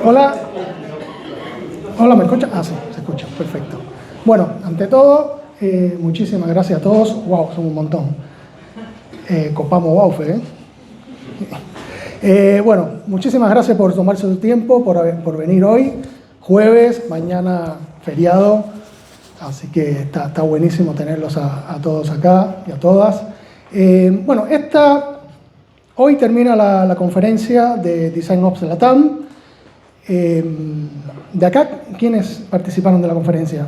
Hola. Hola, ¿me escuchan? Ah, sí, se escucha, perfecto. Bueno, ante todo, muchísimas gracias a todos. Wow, son un montón. Copamos Baufe, bueno, muchísimas gracias por tomarse su tiempo, por venir hoy, jueves, mañana feriado, así que está buenísimo tenerlos a todos acá y a todas. Bueno, hoy termina la conferencia de Design Ops Latam. De acá, ¿quiénes participaron de la conferencia?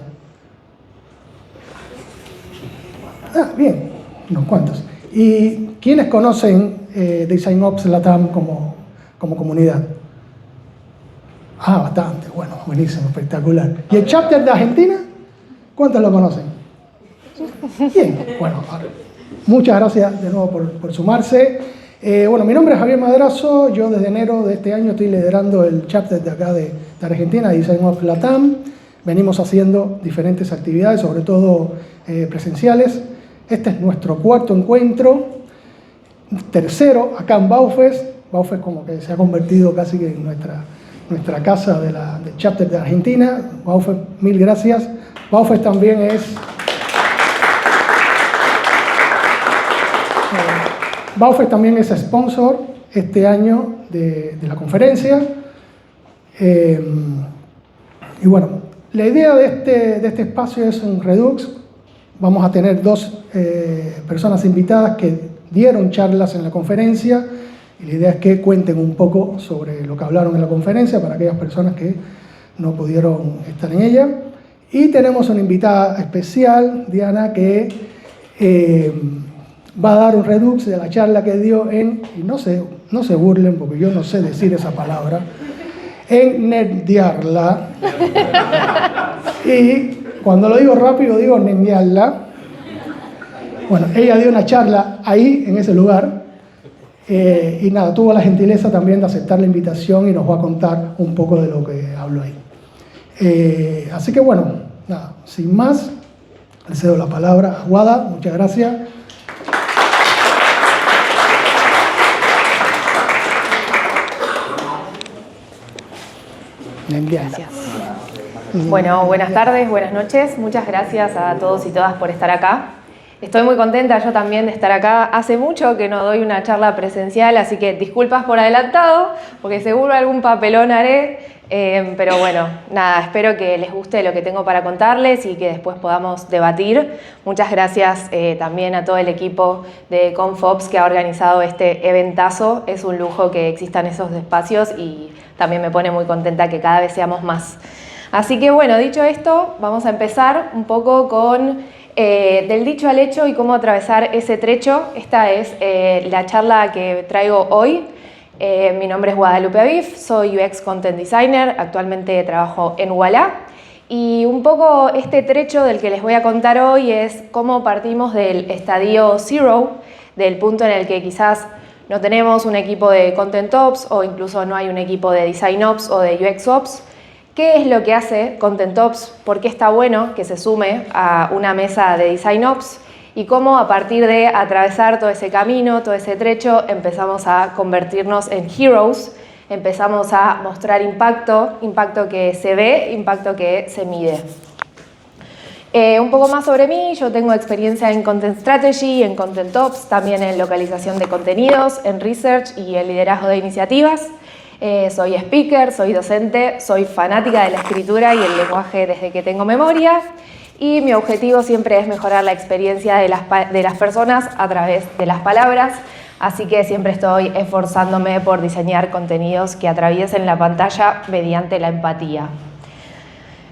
Ah, bien, unos cuantos. ¿Y quiénes conocen Design Ops Latam como comunidad? Ah, bastante, bueno, buenísimo, espectacular. ¿Y el chapter de Argentina? ¿Cuántos lo conocen? Bien, bueno, muchas gracias de nuevo por sumarse. Bueno, mi nombre es Javier Madrazo, yo desde enero de este año estoy liderando el chapter de acá de Argentina, Design Ops Latam. Venimos haciendo diferentes actividades, sobre todo presenciales. Este es nuestro cuarto encuentro, tercero acá en Baufest. Baufest como que se ha convertido casi que en nuestra casa del chapter de Argentina. Baufest, mil gracias. Baufest también es sponsor este año de la conferencia. Y bueno, la idea de este espacio es un Redux. Vamos a tener dos personas invitadas que dieron charlas en la conferencia y la idea es que cuenten un poco sobre lo que hablaron en la conferencia para aquellas personas que no pudieron estar en ella. Y tenemos una invitada especial, Diana, que va a dar un redux de la charla que dio y no se burlen porque yo no sé decir esa palabra, en nerdearla. Y cuando lo digo rápido digo nerdearla. Bueno, ella dio una charla ahí, en ese lugar, y nada, tuvo la gentileza también de aceptar la invitación y nos va a contar un poco de lo que habló ahí. Así que bueno, nada, sin más, le cedo la palabra a Guada, muchas gracias. Gracias. Bueno, buenas tardes, buenas noches. Muchas gracias a todos y todas por estar acá. Estoy muy contenta yo también de estar acá. Hace mucho que no doy una charla presencial, así que disculpas por adelantado, porque seguro algún papelón haré. Pero bueno, nada, espero que les guste lo que tengo para contarles y que después podamos debatir. Muchas gracias también a todo el equipo de Confops que ha organizado este eventazo. Es un lujo que existan esos espacios y también me pone muy contenta que cada vez seamos más. Así que bueno, dicho esto, vamos a empezar un poco con del dicho al hecho y cómo atravesar ese trecho. Esta es la charla que traigo hoy. Mi nombre es Guadalupe Avif, soy UX Content Designer, actualmente trabajo en Ualá. Y un poco este trecho del que les voy a contar hoy es cómo partimos del estadio zero, del punto en el que quizás no tenemos un equipo de Content Ops o incluso no hay un equipo de Design Ops o de UX Ops. ¿Qué es lo que hace Content Ops? ¿Por qué está bueno que se sume a una mesa de Design Ops? Y cómo a partir de atravesar todo ese camino, todo ese trecho, empezamos a convertirnos en heroes, empezamos a mostrar impacto, impacto que se ve, impacto que se mide. Un poco más sobre mí, yo tengo experiencia en Content Strategy, en Content Ops, también en localización de contenidos, en Research y en liderazgo de iniciativas. Soy speaker, soy docente, soy fanática de la escritura y el lenguaje desde que tengo memoria y mi objetivo siempre es mejorar la experiencia de las personas a través de las palabras, así que siempre estoy esforzándome por diseñar contenidos que atraviesen la pantalla mediante la empatía.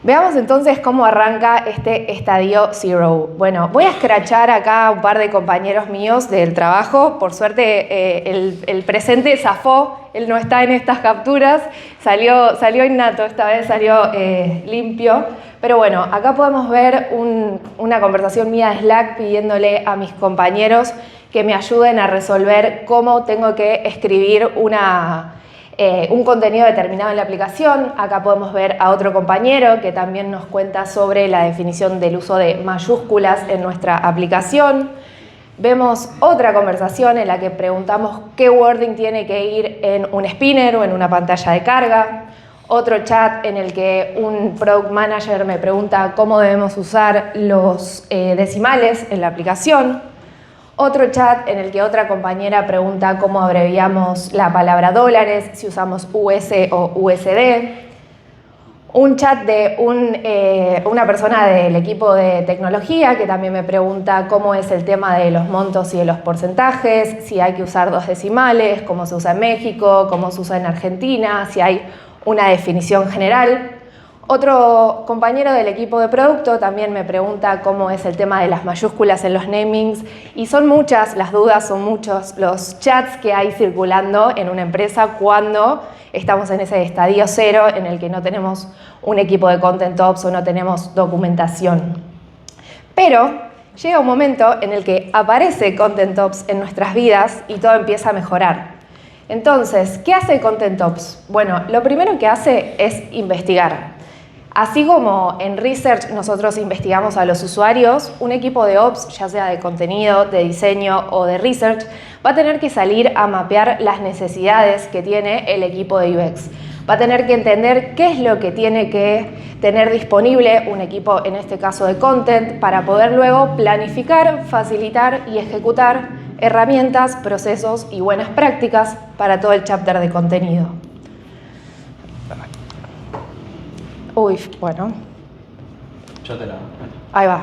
Veamos entonces cómo arranca este estadio zero. Bueno, voy a escrachar acá a un par de compañeros míos del trabajo. Por suerte el presente zafó, él no está en estas capturas, salió innato, esta vez salió limpio. Pero bueno, acá podemos ver una conversación mía de Slack pidiéndole a mis compañeros que me ayuden a resolver cómo tengo que escribir un contenido determinado en la aplicación. Acá podemos ver a otro compañero que también nos cuenta sobre la definición del uso de mayúsculas en nuestra aplicación. Vemos otra conversación en la que preguntamos qué wording tiene que ir en un spinner o en una pantalla de carga. Otro chat en el que un Product Manager me pregunta cómo debemos usar los decimales en la aplicación. Otro chat en el que otra compañera pregunta cómo abreviamos la palabra dólares, si usamos US o USD. Un chat de una persona del equipo de tecnología que también me pregunta cómo es el tema de los montos y de los porcentajes, si hay que usar 2 decimales, cómo se usa en México, cómo se usa en Argentina, si hay una definición general. Otro compañero del equipo de producto también me pregunta cómo es el tema de las mayúsculas en los namings, y son muchas las dudas, son muchos los chats que hay circulando en una empresa cuando estamos en ese estadio cero en el que no tenemos un equipo de Content Ops o no tenemos documentación. Pero llega un momento en el que aparece Content Ops en nuestras vidas y todo empieza a mejorar. Entonces, ¿qué hace Content Ops? Bueno, lo primero que hace es investigar. Así como en Research nosotros investigamos a los usuarios, un equipo de Ops, ya sea de contenido, de diseño o de Research, va a tener que salir a mapear las necesidades que tiene el equipo de UX. Va a tener que entender qué es lo que tiene que tener disponible un equipo, en este caso de Content, para poder luego planificar, facilitar y ejecutar herramientas, procesos y buenas prácticas para todo el chapter de contenido. Uy, bueno. Yo te la... Ahí va.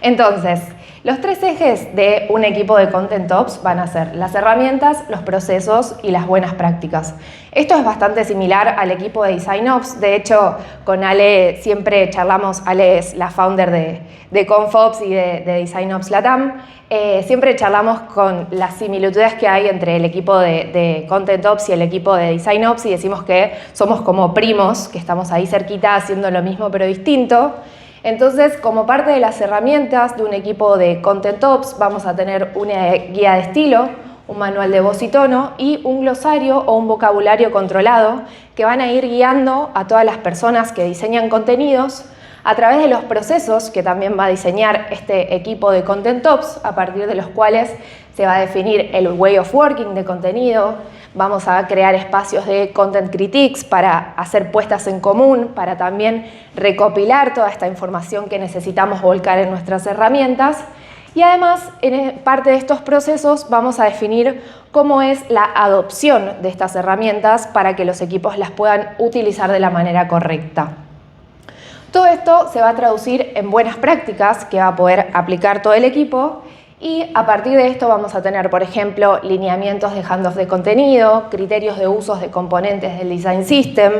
Entonces, los 3 ejes de un equipo de Content Ops van a ser las herramientas, los procesos y las buenas prácticas. Esto es bastante similar al equipo de Design Ops. De hecho, con Ale siempre charlamos. Ale es la founder de ConfOps y de Design Ops Latam. Siempre charlamos con las similitudes que hay entre el equipo de Content Ops y el equipo de Design Ops y decimos que somos como primos, que estamos ahí cerquita haciendo lo mismo pero distinto. Entonces, como parte de las herramientas de un equipo de Content Ops, vamos a tener una guía de estilo, un manual de voz y tono y un glosario o un vocabulario controlado que van a ir guiando a todas las personas que diseñan contenidos a través de los procesos que también va a diseñar este equipo de Content Ops, a partir de los cuales se va a definir el way of working de contenido. Vamos a crear espacios de content critiques para hacer puestas en común, para también recopilar toda esta información que necesitamos volcar en nuestras herramientas. Y además, en parte de estos procesos vamos a definir cómo es la adopción de estas herramientas para que los equipos las puedan utilizar de la manera correcta. Todo esto se va a traducir en buenas prácticas que va a poder aplicar todo el equipo. Y a partir de esto vamos a tener, por ejemplo, lineamientos de handoff de contenido, criterios de usos de componentes del Design System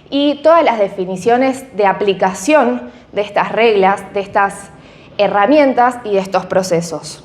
y todas las definiciones de aplicación de estas reglas, de estas herramientas y de estos procesos.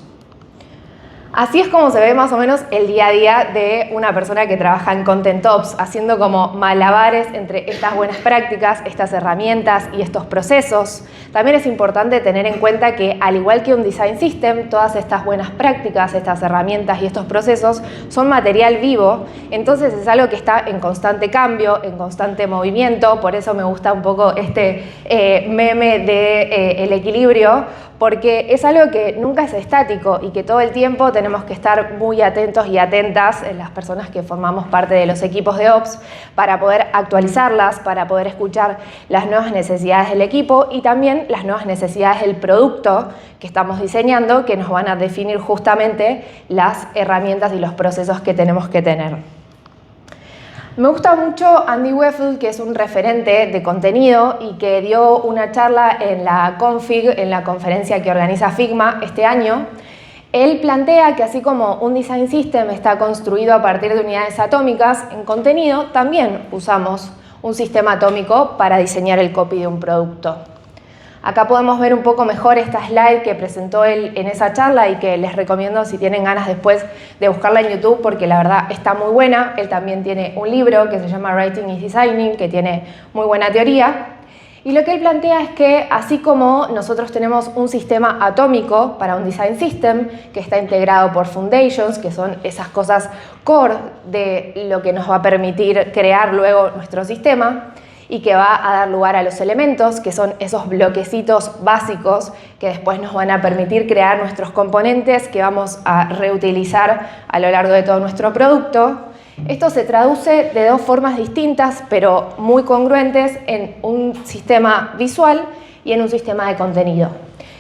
Así es como se ve más o menos el día a día de una persona que trabaja en Content Ops, haciendo como malabares entre estas buenas prácticas, estas herramientas y estos procesos. También es importante tener en cuenta que, al igual que un Design System, todas estas buenas prácticas, estas herramientas y estos procesos son material vivo, entonces es algo que está en constante cambio, en constante movimiento. Por eso me gusta un poco este meme de el equilibrio, porque es algo que nunca es estático y que todo el tiempo tenemos que estar muy atentos y atentas, las personas que formamos parte de los equipos de Ops, para poder actualizarlas, para poder escuchar las nuevas necesidades del equipo y también las nuevas necesidades del producto que estamos diseñando, que nos van a definir justamente las herramientas y los procesos que tenemos que tener. Me gusta mucho Andy Weffel, que es un referente de contenido y que dio una charla en la Config, en la conferencia que organiza Figma este año. Él plantea que así como un Design System está construido a partir de unidades atómicas, en contenido también usamos un sistema atómico para diseñar el copy de un producto. Acá podemos ver un poco mejor esta slide que presentó él en esa charla y que les recomiendo si tienen ganas después de buscarla en YouTube, porque la verdad está muy buena. Él también tiene un libro que se llama Writing is Designing, que tiene muy buena teoría. Y lo que él plantea es que, así como nosotros tenemos un sistema atómico para un Design System que está integrado por Foundations, que son esas cosas core de lo que nos va a permitir crear luego nuestro sistema, y que va a dar lugar a los elementos, que son esos bloquecitos básicos que después nos van a permitir crear nuestros componentes que vamos a reutilizar a lo largo de todo nuestro producto. Esto se traduce de dos formas distintas, pero muy congruentes, en un sistema visual y en un sistema de contenido.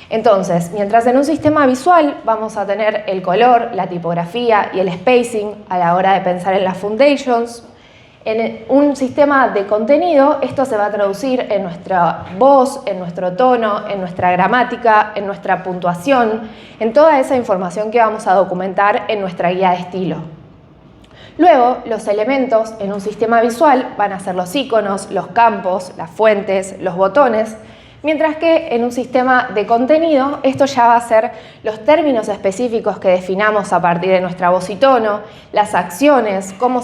Entonces, mientras en un sistema visual vamos a tener el color, la tipografía y el spacing a la hora de pensar en las foundations, en un sistema de contenido esto se va a traducir en nuestra voz, en nuestro tono, en nuestra gramática, en nuestra puntuación, en toda esa información que vamos a documentar en nuestra guía de estilo. Luego, los elementos en un sistema visual van a ser los iconos, los campos, las fuentes, los botones, mientras que en un sistema de contenido esto ya va a ser los términos específicos que definamos a partir de nuestra voz y tono, las acciones, cómo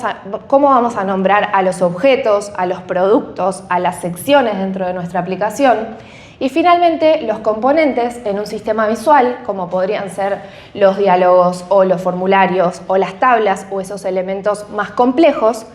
vamos a nombrar a los objetos, a los productos, a las secciones dentro de nuestra aplicación. Y finalmente, los componentes en un sistema visual, como podrían ser los diálogos o los formularios o las tablas o esos elementos más complejos,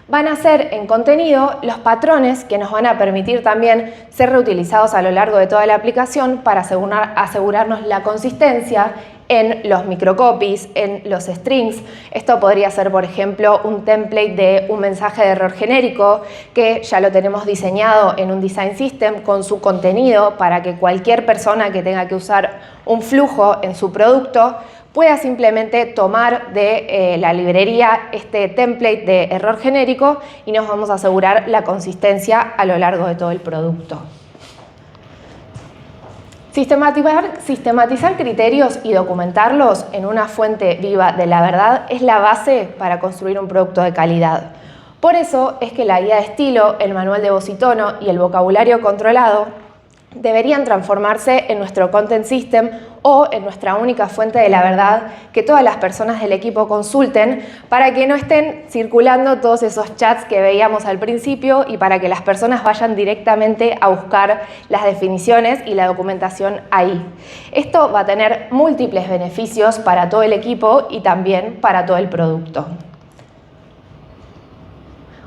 van a ser en contenido los patrones que nos van a permitir también ser reutilizados a lo largo de toda la aplicación para asegurarnos la consistencia en los microcopies, en los strings. Esto podría ser, por ejemplo, un template de un mensaje de error genérico que ya lo tenemos diseñado en un design system con su contenido para que cualquier persona que tenga que usar un flujo en su producto pueda simplemente tomar de la librería este template de error genérico y nos vamos a asegurar la consistencia a lo largo de todo el producto. Sistematizar criterios y documentarlos en una fuente viva de la verdad es la base para construir un producto de calidad. Por eso es que la guía de estilo, el manual de voz y tono y el vocabulario controlado deberían transformarse en nuestro content system o en nuestra única fuente de la verdad que todas las personas del equipo consulten para que no estén circulando todos esos chats que veíamos al principio y para que las personas vayan directamente a buscar las definiciones y la documentación ahí. Esto va a tener múltiples beneficios para todo el equipo y también para todo el producto.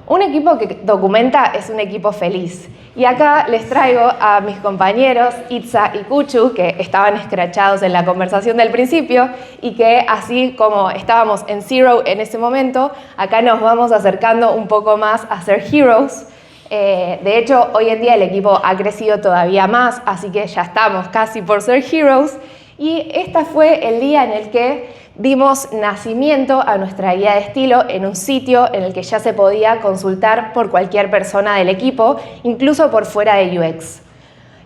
Un equipo que documenta es un equipo feliz. Y acá les traigo a mis compañeros Itza y Kuchu, que estaban escrachados en la conversación del principio y que así como estábamos en Zero en ese momento, acá nos vamos acercando un poco más a ser Heroes. De hecho, hoy en día el equipo ha crecido todavía más, así que ya estamos casi por ser Heroes. Y este fue el día en el que dimos nacimiento a nuestra guía de estilo en un sitio en el que ya se podía consultar por cualquier persona del equipo, incluso por fuera de UX.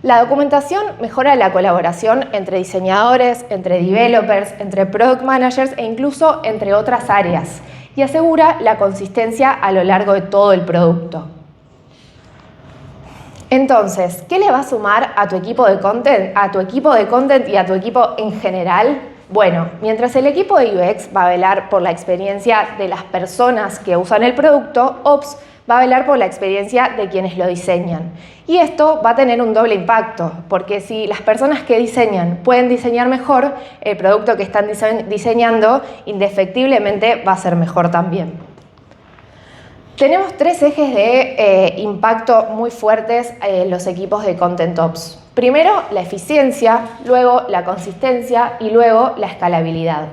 La documentación mejora la colaboración entre diseñadores, entre developers, entre product managers e incluso entre otras áreas y asegura la consistencia a lo largo de todo el producto. Entonces, ¿qué le va a sumar a tu equipo de content, y a tu equipo en general? Bueno, mientras el equipo de UX va a velar por la experiencia de las personas que usan el producto, Ops va a velar por la experiencia de quienes lo diseñan. Y esto va a tener un doble impacto, porque si las personas que diseñan pueden diseñar mejor, el producto que están diseñando indefectiblemente va a ser mejor también. Tenemos tres ejes de impacto muy fuertes en los equipos de Content Ops. Primero, la eficiencia, luego la consistencia y luego la escalabilidad.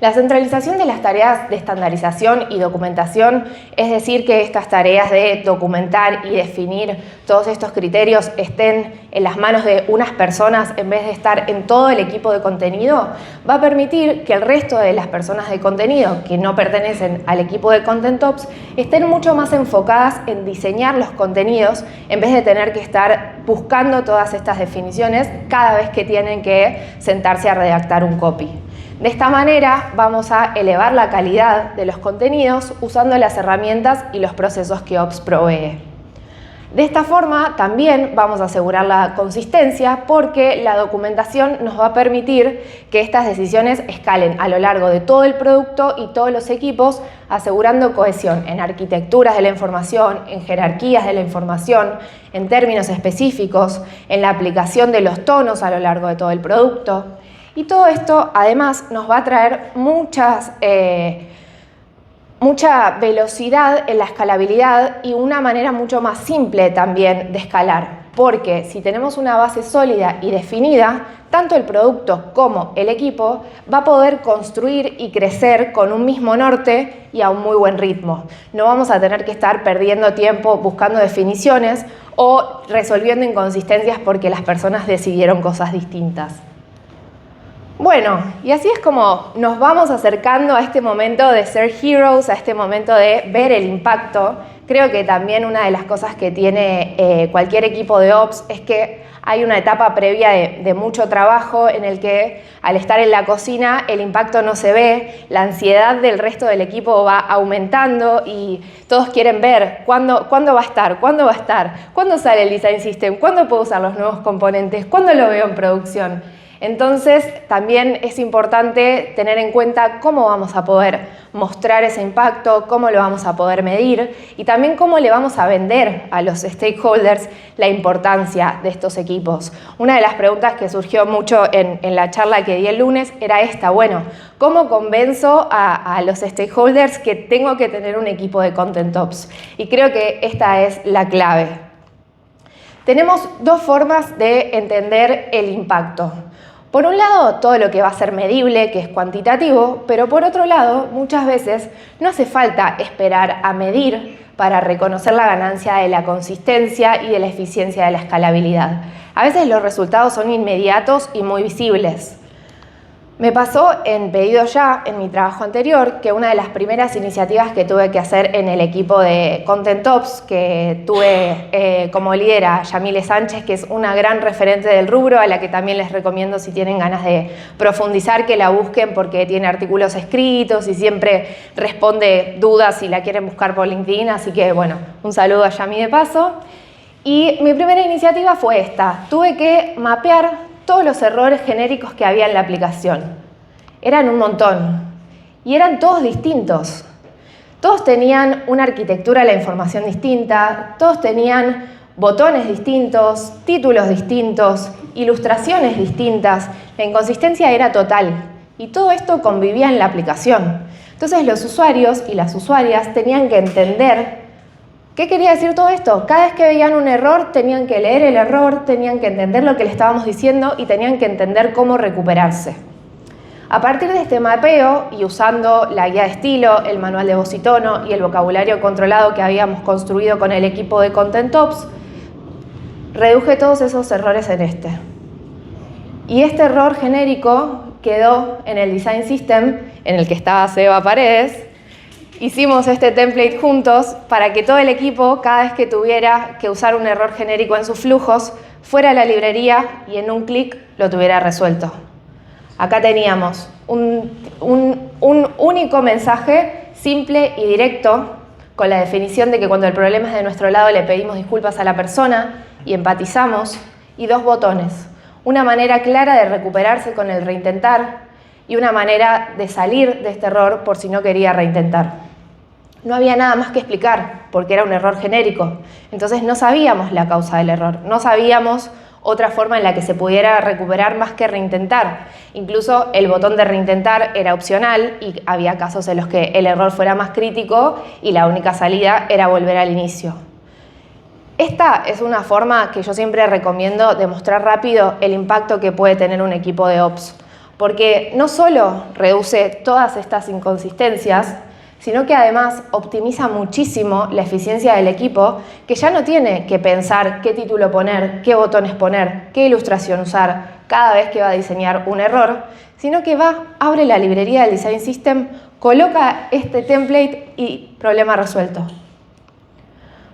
La centralización de las tareas de estandarización y documentación, es decir, que estas tareas de documentar y definir todos estos criterios estén en las manos de unas personas en vez de estar en todo el equipo de contenido, va a permitir que el resto de las personas de contenido que no pertenecen al equipo de Content Ops estén mucho más enfocadas en diseñar los contenidos en vez de tener que estar buscando todas estas definiciones cada vez que tienen que sentarse a redactar un copy. De esta manera vamos a elevar la calidad de los contenidos usando las herramientas y los procesos que Ops provee. De esta forma también vamos a asegurar la consistencia porque la documentación nos va a permitir que estas decisiones escalen a lo largo de todo el producto y todos los equipos, asegurando cohesión en arquitecturas de la información, en jerarquías de la información, en términos específicos, en la aplicación de los tonos a lo largo de todo el producto. Y todo esto además nos va a traer mucha velocidad en la escalabilidad y una manera mucho más simple también de escalar. porque si tenemos una base sólida y definida, tanto el producto como el equipo va a poder construir y crecer con un mismo norte y a un muy buen ritmo. No vamos a tener que estar perdiendo tiempo buscando definiciones o resolviendo inconsistencias porque las personas decidieron cosas distintas. Bueno, y así es como nos vamos acercando a este momento de ser heroes, a este momento de ver el impacto. Creo que también una de las cosas que tiene cualquier equipo de Ops es que hay una etapa previa de mucho trabajo en el que al estar en la cocina el impacto no se ve, la ansiedad del resto del equipo va aumentando y todos quieren ver cuándo va a estar, cuándo sale el Design System, cuándo puedo usar los nuevos componentes, cuándo lo veo en producción. Entonces, también es importante tener en cuenta cómo vamos a poder mostrar ese impacto, cómo lo vamos a poder medir y también cómo le vamos a vender a los stakeholders la importancia de estos equipos. Una de las preguntas que surgió mucho en la charla que di el lunes era esta: bueno, ¿cómo convenzo a los stakeholders que tengo que tener un equipo de Content Ops? Y creo que esta es la clave. Tenemos dos formas de entender el impacto. Por un lado, todo lo que va a ser medible, que es cuantitativo, pero por otro lado, muchas veces no hace falta esperar a medir para reconocer la ganancia de la consistencia y de la eficiencia de la escalabilidad. A veces los resultados son inmediatos y muy visibles. Me pasó en Pedido Ya, en mi trabajo anterior, que una de las primeras iniciativas que tuve que hacer en el equipo de Content Ops, que tuve como líder a Yamile Sánchez, que es una gran referente del rubro, a la que también les recomiendo si tienen ganas de profundizar que la busquen porque tiene artículos escritos y siempre responde dudas si la quieren buscar por LinkedIn, así que bueno, un saludo a Yami de paso. Y mi primera iniciativa fue esta: tuve que mapear todos los errores genéricos que había en la aplicación. Eran un montón y eran todos distintos. Todos tenían una arquitectura de la información distinta, todos tenían botones distintos, títulos distintos, ilustraciones distintas. La inconsistencia era total y todo esto convivía en la aplicación. Entonces los usuarios y las usuarias tenían que entender ¿qué quería decir todo esto? Cada vez que veían un error, tenían que leer el error, tenían que entender lo que le estábamos diciendo y tenían que entender cómo recuperarse. A partir de este mapeo y usando la guía de estilo, el manual de voz y tono y el vocabulario controlado que habíamos construido con el equipo de Content Ops, reduje todos esos errores en este. Y este error genérico quedó en el Design System en el que estaba Seba Paredes. Hicimos este template juntos para que todo el equipo, cada vez que tuviera que usar un error genérico en sus flujos, fuera a la librería y en un clic lo tuviera resuelto. Acá teníamos un único mensaje simple y directo, con la definición de que cuando el problema es de nuestro lado le pedimos disculpas a la persona y empatizamos, y dos botones. Una manera clara de recuperarse con el reintentar y una manera de salir de este error por si no quería reintentar. No había nada más que explicar porque era un error genérico. Entonces no sabíamos la causa del error, no sabíamos otra forma en la que se pudiera recuperar más que reintentar. Incluso el botón de reintentar era opcional y había casos en los que el error fuera más crítico y la única salida era volver al inicio. Esta es una forma que yo siempre recomiendo de mostrar rápido el impacto que puede tener un equipo de Ops, porque no solo reduce todas estas inconsistencias, sino que además optimiza muchísimo la eficiencia del equipo, que ya no tiene que pensar qué título poner, qué botones poner, qué ilustración usar cada vez que va a diseñar un error, sino que abre la librería del Design System, coloca este template y problema resuelto.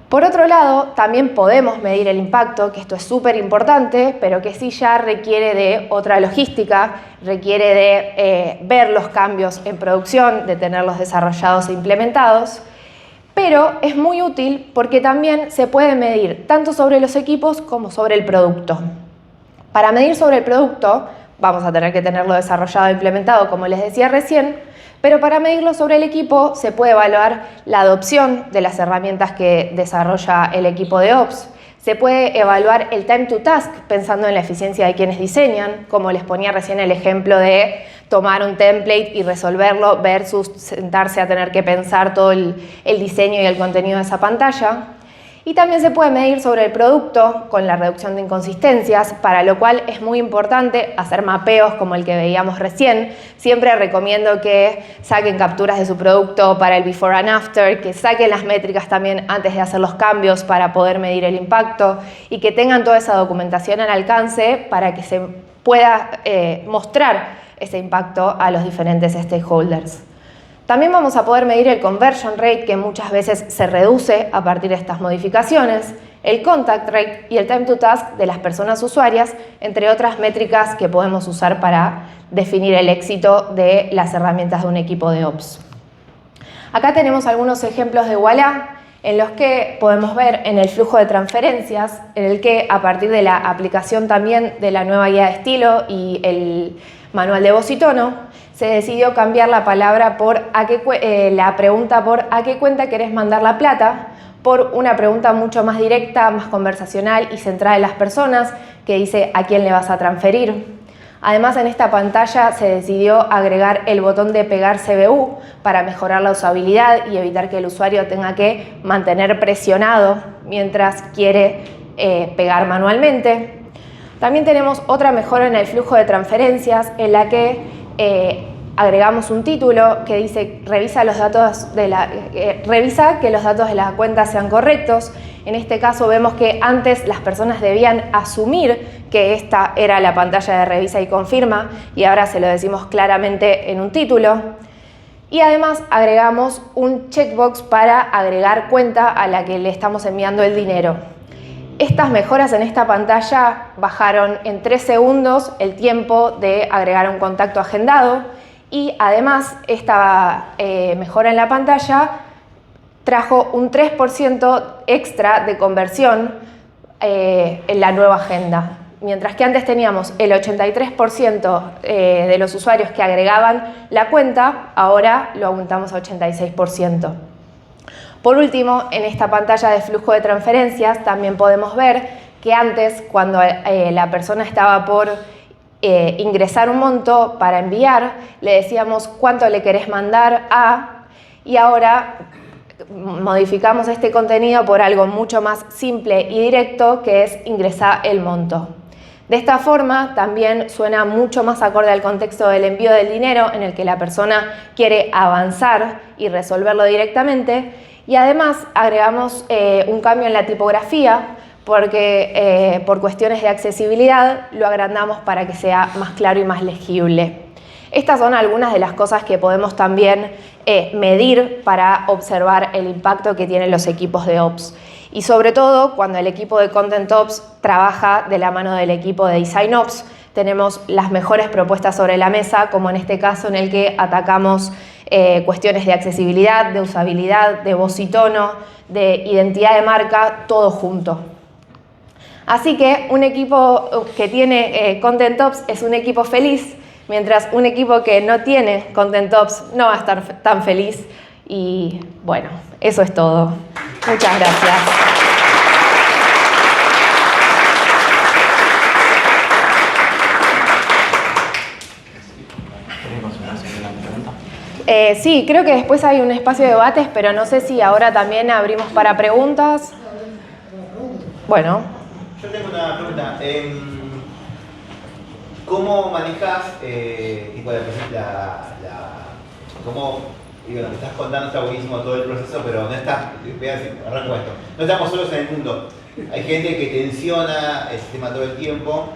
Por otro lado, también podemos medir el impacto, que esto es súper importante, pero que sí ya requiere de otra logística, requiere de ver los cambios en producción, de tenerlos desarrollados e implementados, pero es muy útil porque también se puede medir tanto sobre los equipos como sobre el producto. Para medir sobre el producto, vamos a tener que tenerlo desarrollado e implementado, como les decía recién, pero para medirlo sobre el equipo se puede evaluar la adopción de las herramientas que desarrolla el equipo de Ops. Se puede evaluar el time to task pensando en la eficiencia de quienes diseñan, como les ponía recién el ejemplo de tomar un template y resolverlo versus sentarse a tener que pensar todo el diseño y el contenido de esa pantalla. Y también se puede medir sobre el producto con la reducción de inconsistencias, para lo cual es muy importante hacer mapeos como el que veíamos recién. Siempre recomiendo que saquen capturas de su producto para el before and after, que saquen las métricas también antes de hacer los cambios para poder medir el impacto y que tengan toda esa documentación al alcance para que se pueda mostrar ese impacto a los diferentes stakeholders. También vamos a poder medir el conversion rate, que muchas veces se reduce a partir de estas modificaciones, el contact rate y el time to task de las personas usuarias, entre otras métricas que podemos usar para definir el éxito de las herramientas de un equipo de Ops. Acá tenemos algunos ejemplos de Ualá, en los que podemos ver en el flujo de transferencias, en el que a partir de la aplicación también de la nueva guía de estilo y el manual de voz y tono, se decidió cambiar la palabra por la pregunta por ¿a qué cuenta querés mandar la plata? Por una pregunta mucho más directa, más conversacional y centrada en las personas, que dice ¿a quién le vas a transferir? Además, en esta pantalla se decidió agregar el botón de pegar CBU para mejorar la usabilidad y evitar que el usuario tenga que mantener presionado mientras quiere pegar manualmente. También tenemos otra mejora en el flujo de transferencias en la que agregamos un título que dice revisa que los datos de la cuenta sean correctos. En este caso vemos que antes las personas debían asumir que esta era la pantalla de revisa y confirma y ahora se lo decimos claramente en un título. Y además agregamos un checkbox para agregar cuenta a la que le estamos enviando el dinero. Estas mejoras en esta pantalla bajaron en 3 segundos el tiempo de agregar un contacto agendado y además esta mejora en la pantalla trajo un 3% extra de conversión en la nueva agenda. Mientras que antes teníamos el 83% de los usuarios que agregaban la cuenta, ahora lo aumentamos a 86%. Por último, en esta pantalla de flujo de transferencias también podemos ver que antes, cuando la persona estaba por ingresar un monto para enviar, le decíamos cuánto le querés mandar a, y ahora modificamos este contenido por algo mucho más simple y directo, que es ingresar el monto. De esta forma también suena mucho más acorde al contexto del envío del dinero, en el que la persona quiere avanzar y resolverlo directamente, y además agregamos un cambio en la tipografía porque por cuestiones de accesibilidad lo agrandamos para que sea más claro y más legible. Estas son algunas de las cosas que podemos también medir para observar el impacto que tienen los equipos de Ops. Y sobre todo, cuando el equipo de Content Ops trabaja de la mano del equipo de Design Ops, tenemos las mejores propuestas sobre la mesa, como en este caso en el que atacamos cuestiones de accesibilidad, de usabilidad, de voz y tono, de identidad de marca, todo junto. Así que un equipo que tiene Content Ops es un equipo feliz, mientras un equipo que no tiene Content Ops no va a estar tan feliz. Y bueno, eso es todo. Muchas gracias. Sí, creo que después hay un espacio de debates, pero no sé si ahora también abrimos para preguntas. Bueno. Yo tengo una pregunta. ¿Cómo manejas cómo, digo, lo que estás contando está buenísimo todo el proceso, pero no está, voy a decir, arranco esto, no estamos solos en el mundo. Hay gente que tensiona el sistema todo el tiempo.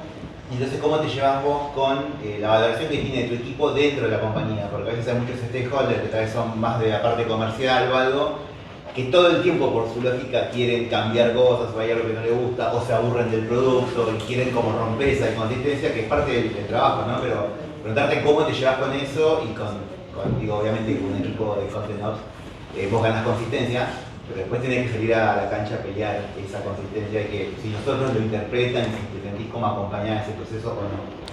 Entonces, ¿cómo te llevas vos con la valoración que tiene tu equipo dentro de la compañía? Porque a veces hay muchos stakeholders que tal vez son más de la parte comercial o algo, que todo el tiempo por su lógica quieren cambiar cosas o hay algo que no les gusta o se aburren del producto y quieren como romper esa inconsistencia que es parte del trabajo, ¿no? Pero preguntarte cómo te llevas con eso y digo, obviamente con un equipo de Content Ops, vos ganás consistencia, pero después tenés que salir a la cancha a pelear esa consistencia y que si nosotros lo interpretan, si te sentís cómo acompañar ese proceso o no.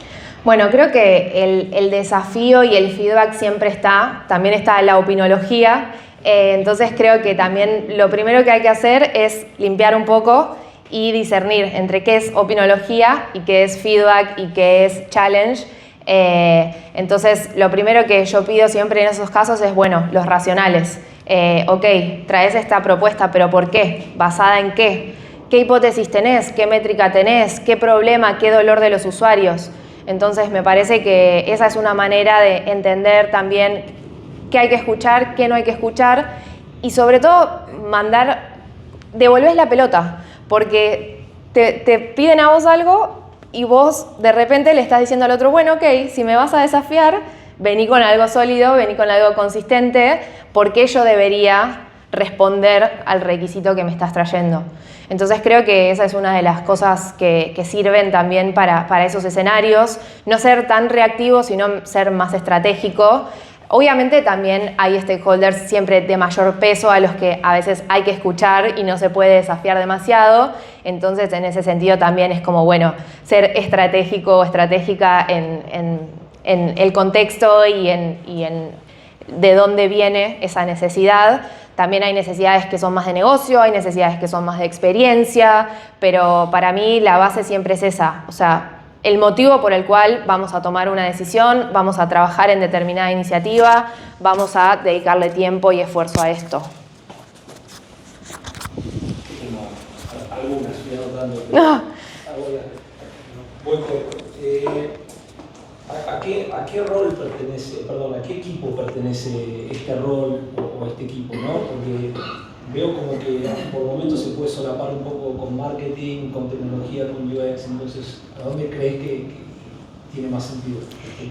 Bueno, creo que el desafío y el feedback siempre está, también está la opinología, entonces creo que también lo primero que hay que hacer es limpiar un poco y discernir entre qué es opinología y qué es feedback y qué es challenge. Entonces lo primero que yo pido siempre en esos casos es, bueno, los racionales. Ok, traes esta propuesta, pero ¿por qué? ¿Basada en qué? ¿Qué hipótesis tenés? ¿Qué métrica tenés? ¿Qué problema? ¿Qué dolor de los usuarios? Entonces me parece que esa es una manera de entender también qué hay que escuchar, qué no hay que escuchar y sobre todo devolvés la pelota, porque te piden a vos algo y vos de repente le estás diciendo al otro, bueno, ok, si me vas a desafiar, vení con algo sólido, vení con algo consistente, porque yo debería responder al requisito que me estás trayendo. Entonces creo que esa es una de las cosas que sirven también para esos escenarios, no ser tan reactivo, sino ser más estratégico. Obviamente también hay stakeholders siempre de mayor peso a los que a veces hay que escuchar y no se puede desafiar demasiado, entonces en ese sentido también es como, bueno, ser estratégico o estratégica en el contexto y en de dónde viene esa necesidad. También hay necesidades que son más de negocio, hay necesidades que son más de experiencia, pero para mí la base siempre es esa, o sea, el motivo por el cual vamos a tomar una decisión, vamos a trabajar en determinada iniciativa, vamos a dedicarle tiempo y esfuerzo a esto. Algunas, voy anotando. No. ¿A qué rol pertenece, perdón, a qué equipo pertenece este rol o este equipo, ¿no? Porque veo como que por momentos se puede solapar un poco con marketing, con tecnología, con UX, entonces, ¿a dónde crees que tiene más sentido?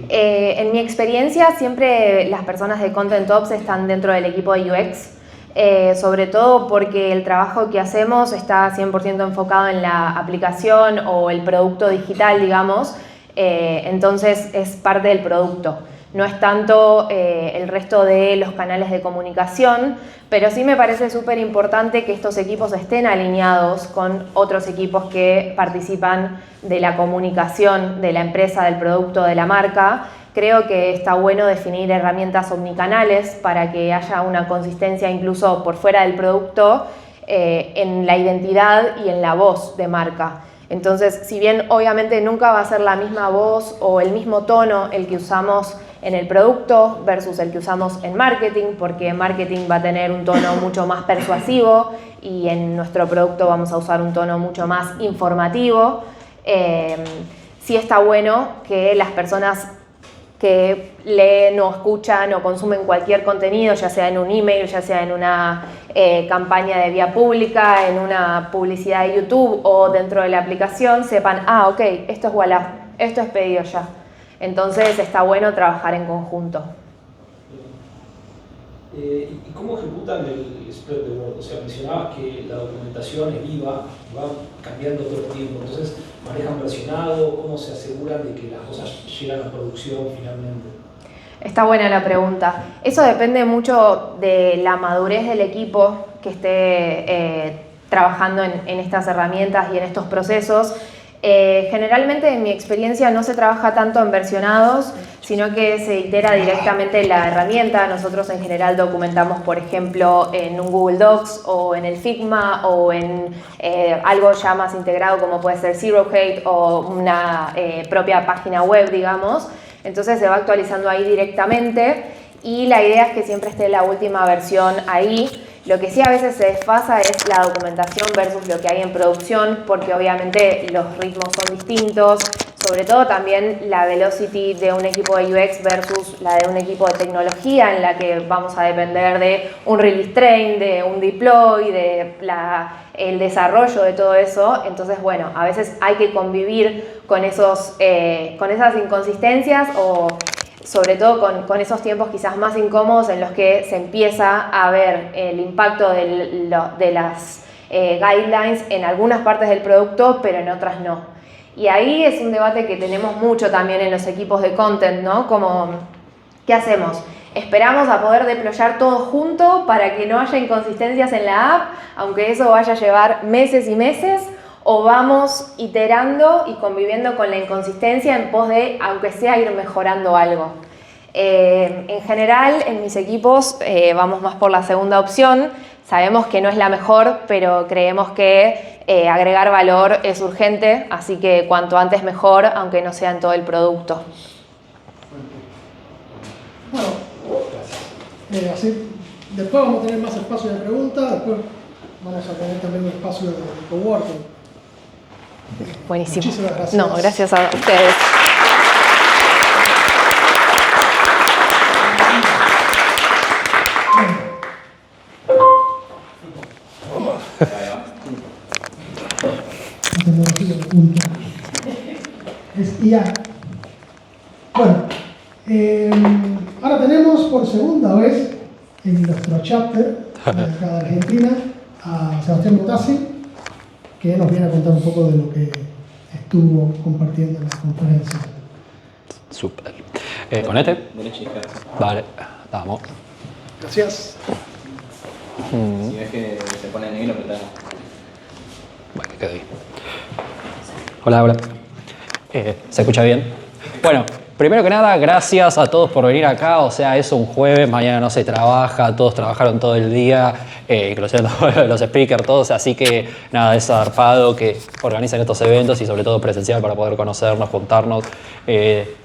En mi experiencia, siempre las personas de Content Ops están dentro del equipo de UX, sobre todo porque el trabajo que hacemos está 100% enfocado en la aplicación o el producto digital, digamos, entonces es parte del producto. No es tanto el resto de los canales de comunicación, pero sí me parece súper importante que estos equipos estén alineados con otros equipos que participan de la comunicación de la empresa, del producto, de la marca. Creo que está bueno definir herramientas omnicanales para que haya una consistencia incluso por fuera del producto en la identidad y en la voz de marca. Entonces, si bien obviamente nunca va a ser la misma voz o el mismo tono el que usamos en el producto versus el que usamos en marketing, porque marketing va a tener un tono mucho más persuasivo y en nuestro producto vamos a usar un tono mucho más informativo, sí está bueno que las personas que leen o escuchan o consumen cualquier contenido, ya sea en un email, ya sea en una campaña de vía pública, en una publicidad de YouTube o dentro de la aplicación, sepan, ok, esto es Voilà, esto es pedido ya. Entonces está bueno trabajar en conjunto. ¿Y cómo ejecutan el spread the word? O sea, mencionabas que la documentación es viva, va cambiando todo el tiempo. Entonces, ¿manejan versionado? ¿Cómo se aseguran de que las cosas llegan a producción finalmente? Está buena la pregunta. Eso depende mucho de la madurez del equipo que esté trabajando en estas herramientas y en estos procesos. Generalmente en mi experiencia no se trabaja tanto en versionados, sino que se itera directamente la herramienta. Nosotros en general documentamos, por ejemplo, en un Google Docs o en el Figma o en algo ya más integrado como puede ser Zero Hate o una propia página web, digamos. Entonces se va actualizando ahí directamente y la idea es que siempre esté la última versión ahí. Lo que sí a veces se desfasa es la documentación versus lo que hay en producción, porque obviamente los ritmos son distintos, sobre todo también la velocity de un equipo de UX versus la de un equipo de tecnología, en la que vamos a depender de un release train, de un deploy, de el desarrollo de todo eso. Entonces, bueno, a veces hay que convivir con esas inconsistencias o sobre todo con esos tiempos quizás más incómodos en los que se empieza a ver el impacto de las guidelines en algunas partes del producto, pero en otras no. Y ahí es un debate que tenemos mucho también en los equipos de content, ¿no? Como, ¿qué hacemos? ¿Esperamos a poder deployar todo junto para que no haya inconsistencias en la app, aunque eso vaya a llevar meses y meses? ¿O vamos iterando y conviviendo con la inconsistencia en pos de, aunque sea, ir mejorando algo? En general, en mis equipos vamos más por la segunda opción. Sabemos que no es la mejor, pero creemos que agregar valor es urgente, así que cuanto antes mejor, aunque no sea en todo el producto. Bueno, así Después vamos a tener más espacio de preguntas, después vamos a tener también un espacio de coworking. Buenísimo. Muchísimas gracias. No, gracias a ustedes. La tecnología punta. Es IA. Bueno, ahora tenemos por segunda vez en nuestro chapter de acá de Argentina a Sebastián Botassi, que nos viene a contar un poco de lo que estuvo compartiendo en la conferencia. Súper. ¿Con este? Derecha y izquierda. Vale, vamos. Gracias. Si ves que se pone negro, apretá. Bueno, quedó ahí. Hola, hola. ¿Se escucha bien? Bueno, primero que nada, gracias a todos por venir acá. O sea, es un jueves, mañana no se trabaja, todos trabajaron todo el día, incluyendo los speakers, todos. Así que nada, es zarpado que organizan estos eventos y sobre todo presencial para poder conocernos, juntarnos.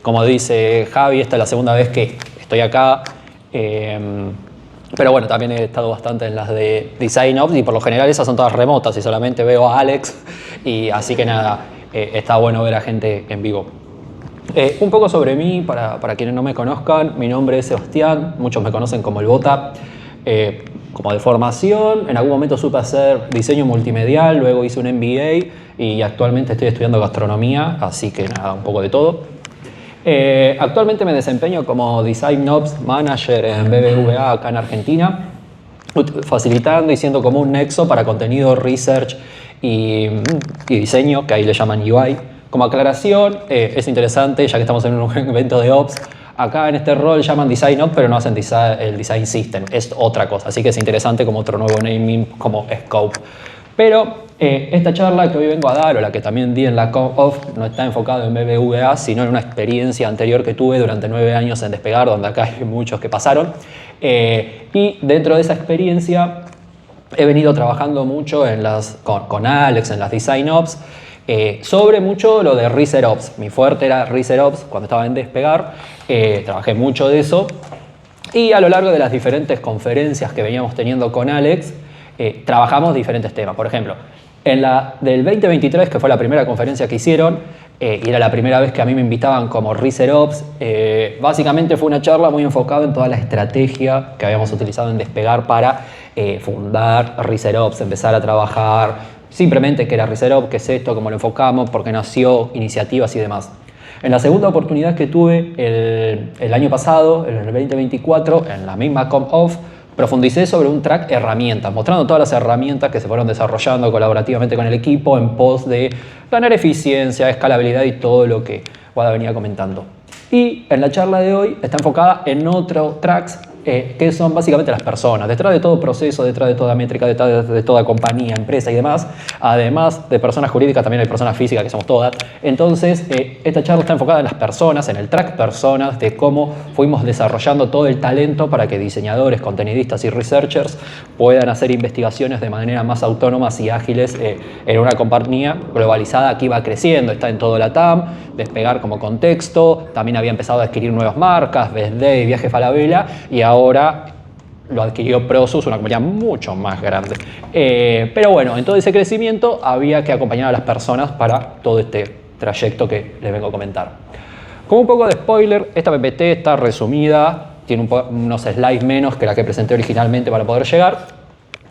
Como dice Javi, esta es la segunda vez que estoy acá. Pero bueno, también he estado bastante en las de Design Ops y por lo general esas son todas remotas y solamente veo a Alex. Y así que nada, está bueno ver a gente en vivo. Un poco sobre mí, para quienes no me conozcan, mi nombre es Sebastián, muchos me conocen como el Bota. Como de formación, en algún momento supe hacer diseño multimedial, luego hice un MBA y actualmente estoy estudiando gastronomía, así que nada, un poco de todo. Actualmente me desempeño como Design Ops Manager en BBVA acá en Argentina, facilitando y siendo como un nexo para contenido, research y diseño, que ahí le llaman UI. Como aclaración, es interesante, ya que estamos en un evento de Ops, acá en este rol llaman Design Ops, pero no hacen el Design System, es otra cosa. Así que es interesante como otro nuevo naming, como Scope. Pero esta charla que hoy vengo a dar, o la que también di en la COP, no está enfocado en BBVA, sino en una experiencia anterior que tuve durante 9 años en Despegar, donde acá hay muchos que pasaron. Y dentro de esa experiencia he venido trabajando mucho con Alex en las Design Ops, sobre mucho lo de Research Ops. Mi fuerte era Research Ops cuando estaba en Despegar, trabajé mucho de eso. Y a lo largo de las diferentes conferencias que veníamos teniendo con Alex, trabajamos diferentes temas. Por ejemplo, en la del 2023, que fue la primera conferencia que hicieron, y era la primera vez que a mí me invitaban como Research Ops, básicamente fue una charla muy enfocada en toda la estrategia que habíamos utilizado en Despegar para fundar Research Ops, empezar a trabajar simplemente qué era Research Ops, qué es esto, cómo lo enfocamos, por qué nació, iniciativas y demás. En la segunda oportunidad que tuve el año pasado, en el 2024, en la misma CompOff, profundicé sobre un track herramientas, mostrando todas las herramientas que se fueron desarrollando colaborativamente con el equipo en pos de ganar eficiencia, escalabilidad y todo lo que Wada venía comentando. Y en la charla de hoy está enfocada en otros tracks que son básicamente las personas. Detrás de todo proceso, detrás de toda métrica, detrás de toda compañía, empresa y demás, además de personas jurídicas, también hay personas físicas que somos todas. Entonces, esta charla está enfocada en las personas, en el track personas, de cómo fuimos desarrollando todo el talento para que diseñadores, contenidistas y researchers puedan hacer investigaciones de manera más autónomas y ágiles en una compañía globalizada que iba creciendo. Está en todo LATAM, Despegar como contexto, también había empezado a adquirir nuevas marcas, Best Day, Viaje Falabella, y ahora lo adquirió Prosus, una compañía mucho más grande. Pero bueno, en todo ese crecimiento había que acompañar a las personas para todo este trayecto que les vengo a comentar. Como un poco de spoiler, esta PPT está resumida, tiene unos slides menos que la que presenté originalmente para poder llegar.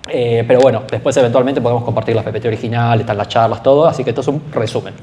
Pero bueno, después eventualmente podemos compartir la PPT original, están las charlas, todo, así que esto es un resumen.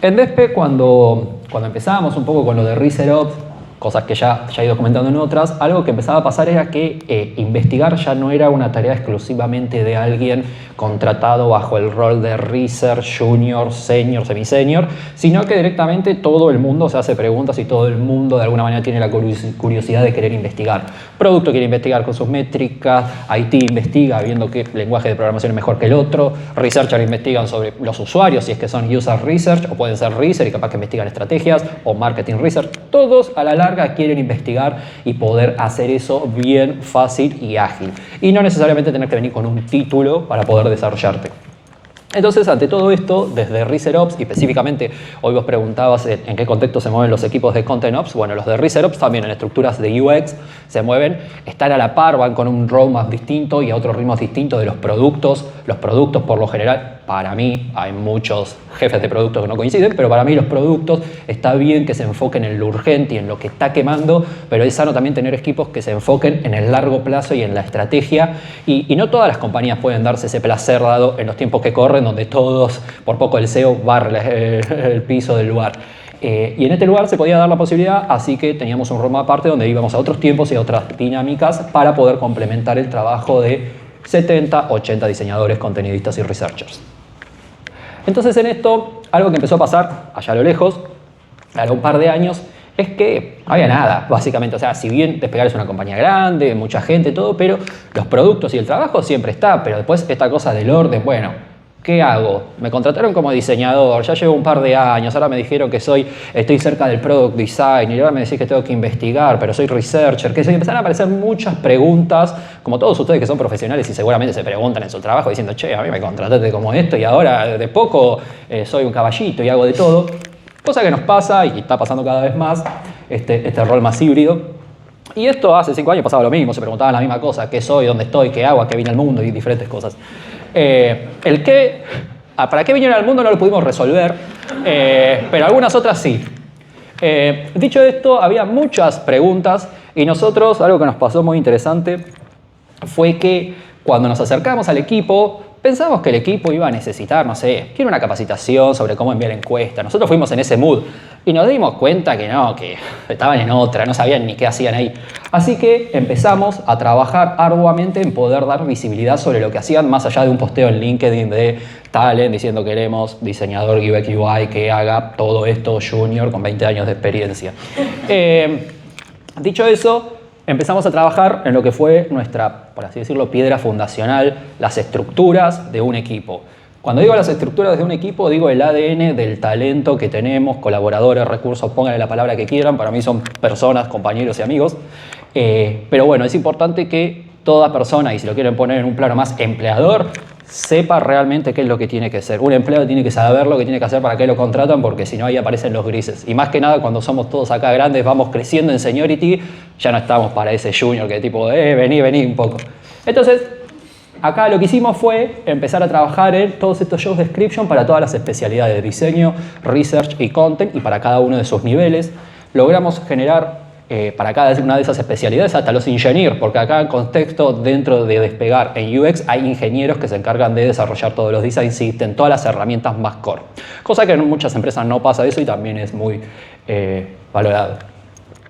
En Despe, cuando empezamos un poco con lo de Research Ops, cosas que ya he ido comentando en otras, algo que empezaba a pasar era que investigar ya no era una tarea exclusivamente de alguien contratado bajo el rol de research, junior, senior, semi-senior, sino que directamente todo el mundo se hace preguntas y todo el mundo de alguna manera tiene la curiosidad de querer investigar. Producto quiere investigar con sus métricas, IT investiga viendo qué lenguaje de programación es mejor que el otro, researchers investigan sobre los usuarios, si es que son user research o pueden ser research y capaz que investigan estrategias o marketing research. Todos a la larga quieren investigar y poder hacer eso bien fácil y ágil. Y no necesariamente tener que venir con un título para poder desarrollarte. Entonces, ante todo esto, desde ResearchOps, y específicamente hoy vos preguntabas en qué contexto se mueven los equipos de Content Ops, bueno, los de ResearchOps también en estructuras de UX se mueven, están a la par, van con un roadmap distinto y a otros ritmos distintos de los productos. Los productos, por lo general, para mí, hay muchos jefes de productos que no coinciden, pero para mí los productos está bien que se enfoquen en lo urgente y en lo que está quemando, pero es sano también tener equipos que se enfoquen en el largo plazo y en la estrategia, y no todas las compañías pueden darse ese placer dado en los tiempos que corren, donde todos, por poco el CEO barre el piso del lugar. Y en este lugar se podía dar la posibilidad, así que teníamos un roadmap aparte donde íbamos a otros tiempos y a otras dinámicas para poder complementar el trabajo de 70, 80 diseñadores, contenidistas y researchers. Entonces en esto, algo que empezó a pasar allá a lo lejos, a un par de años, es que no había nada, básicamente. O sea, si bien Despegar es una compañía grande, mucha gente, todo, pero los productos y el trabajo siempre está. Pero después esta cosa del orden, bueno, ¿qué hago? Me contrataron como diseñador, ya llevo un par de años, ahora me dijeron que estoy cerca del product design y ahora me decís que tengo que investigar, pero soy researcher, que empezaron a aparecer muchas preguntas, como todos ustedes que son profesionales y seguramente se preguntan en su trabajo diciendo, che, a mí me contrataste como esto y ahora de poco soy un caballito y hago de todo. Cosa que nos pasa y está pasando cada vez más, este rol más híbrido. Y esto hace 5 años pasaba lo mismo, se preguntaban la misma cosa, ¿qué soy, dónde estoy, qué hago, a qué vine al mundo y diferentes cosas. ¿Para qué vinieron al mundo? No lo pudimos resolver, pero algunas otras sí. Dicho esto, había muchas preguntas y nosotros, algo que nos pasó muy interesante, fue que cuando nos acercamos al equipo, pensamos que el equipo iba a necesitar, no sé, quiero una capacitación sobre cómo enviar encuestas. Nosotros fuimos en ese mood y nos dimos cuenta que no, que estaban en otra, no sabían ni qué hacían ahí. Así que empezamos a trabajar arduamente en poder dar visibilidad sobre lo que hacían, más allá de un posteo en LinkedIn de Talent diciendo queremos diseñador UX UI que haga todo esto junior con 20 años de experiencia. Dicho eso, empezamos a trabajar en lo que fue nuestra, por así decirlo, piedra fundacional, las estructuras de un equipo. Cuando digo las estructuras de un equipo, digo el ADN del talento que tenemos, colaboradores, recursos, pónganle la palabra que quieran, para mí son personas, compañeros y amigos. Pero bueno, es importante que toda persona, y si lo quieren poner en un plano más empleador, sepa realmente qué es lo que tiene que hacer. Un empleado tiene que saber lo que tiene que hacer para qué lo contratan, porque si no ahí aparecen los grises. Y más que nada cuando somos todos acá grandes, vamos creciendo en seniority, ya no estamos para ese junior que tipo, vení un poco. Entonces, acá lo que hicimos fue empezar a trabajar en todos estos job description para todas las especialidades de diseño, research y content, y para cada uno de sus niveles. Logramos generar para cada una de esas especialidades hasta los ingenieros, porque acá en contexto dentro de Despegar en UX hay ingenieros que se encargan de desarrollar todos los design systems, todas las herramientas más core. Cosa que en muchas empresas no pasa eso y también es muy valorado.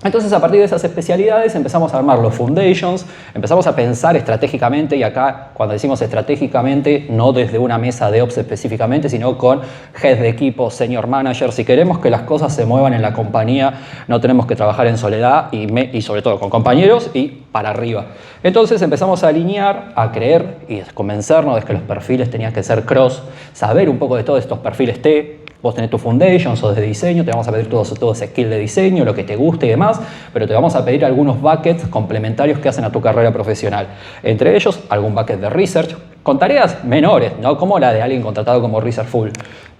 Entonces, a partir de esas especialidades empezamos a armar los foundations, empezamos a pensar estratégicamente, y acá cuando decimos estratégicamente, no desde una mesa de ops específicamente, sino con heads de equipo, senior managers. Si queremos que las cosas se muevan en la compañía, no tenemos que trabajar en soledad y sobre todo con compañeros y para arriba. Entonces empezamos a alinear, a creer y convencernos de que los perfiles tenían que ser cross, saber un poco de todos estos perfiles T. Vos tenés tu foundation, sos de diseño, te vamos a pedir todo ese skill de diseño, lo que te guste y demás, pero te vamos a pedir algunos buckets complementarios que hacen a tu carrera profesional. Entre ellos, algún bucket de research, con tareas menores, no como la de alguien contratado como research full.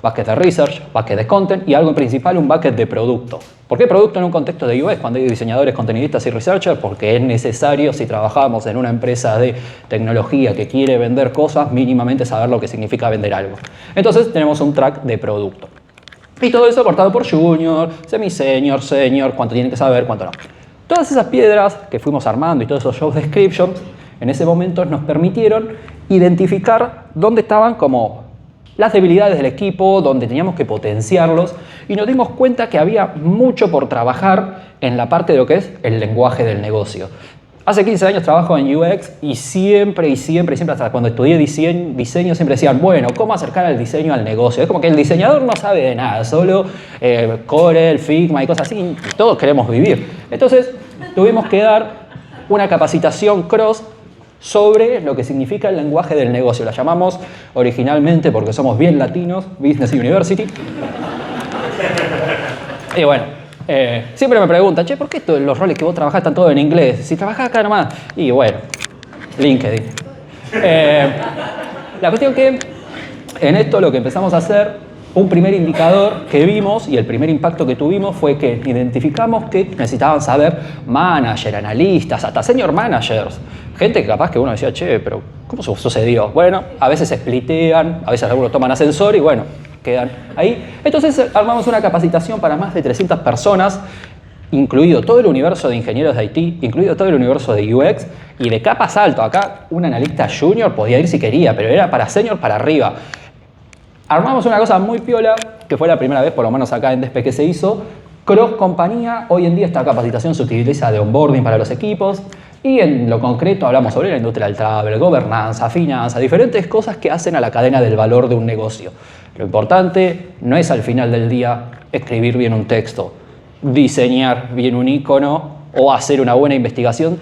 Bucket de research, bucket de content y algo principal, un bucket de producto. ¿Por qué producto en un contexto de UX cuando hay diseñadores, contenidistas y researchers? Porque es necesario, si trabajamos en una empresa de tecnología que quiere vender cosas, mínimamente saber lo que significa vender algo. Entonces tenemos un track de producto. Y todo eso cortado por junior, semi-senior, senior, cuánto tienen que saber, cuánto no. Todas esas piedras que fuimos armando y todos esos job descriptions, en ese momento nos permitieron identificar dónde estaban como las debilidades del equipo, donde teníamos que potenciarlos, y nos dimos cuenta que había mucho por trabajar en la parte de lo que es el lenguaje del negocio. Hace 15 años trabajo en UX y siempre, hasta cuando estudié diseño, siempre decían, bueno, ¿cómo acercar el diseño al negocio? Es como que el diseñador no sabe de nada, solo Corel, Figma y cosas así, y todos queremos vivir. Entonces, tuvimos que dar una capacitación cross sobre lo que significa el lenguaje del negocio. La llamamos originalmente, porque somos bien latinos, Business University. Y bueno, siempre me preguntan, che, ¿por qué los roles que vos trabajás están todos en inglés? Si trabajás acá nomás. Y bueno, LinkedIn. La cuestión que En esto lo que empezamos a hacer, un primer indicador que vimos y el primer impacto que tuvimos fue que identificamos que necesitaban saber manager, analistas, hasta senior managers. Gente que capaz que uno decía, che, pero ¿cómo sucedió? Bueno, a veces se splitean, a veces algunos toman ascensor y bueno, quedan ahí. Entonces armamos una capacitación para más de 300 personas, incluido todo el universo de ingenieros de IT, incluido todo el universo de UX y de capas alto. Acá un analista junior podía ir si quería, pero era para senior para arriba. Armamos una cosa muy piola, que fue la primera vez, por lo menos acá en Despe, que se hizo. Cross compañía, hoy en día esta capacitación se utiliza de onboarding para los equipos y en lo concreto hablamos sobre la industria del travel, gobernanza, finanzas, diferentes cosas que hacen a la cadena del valor de un negocio. Lo importante no es al final del día escribir bien un texto, diseñar bien un icono o hacer una buena investigación.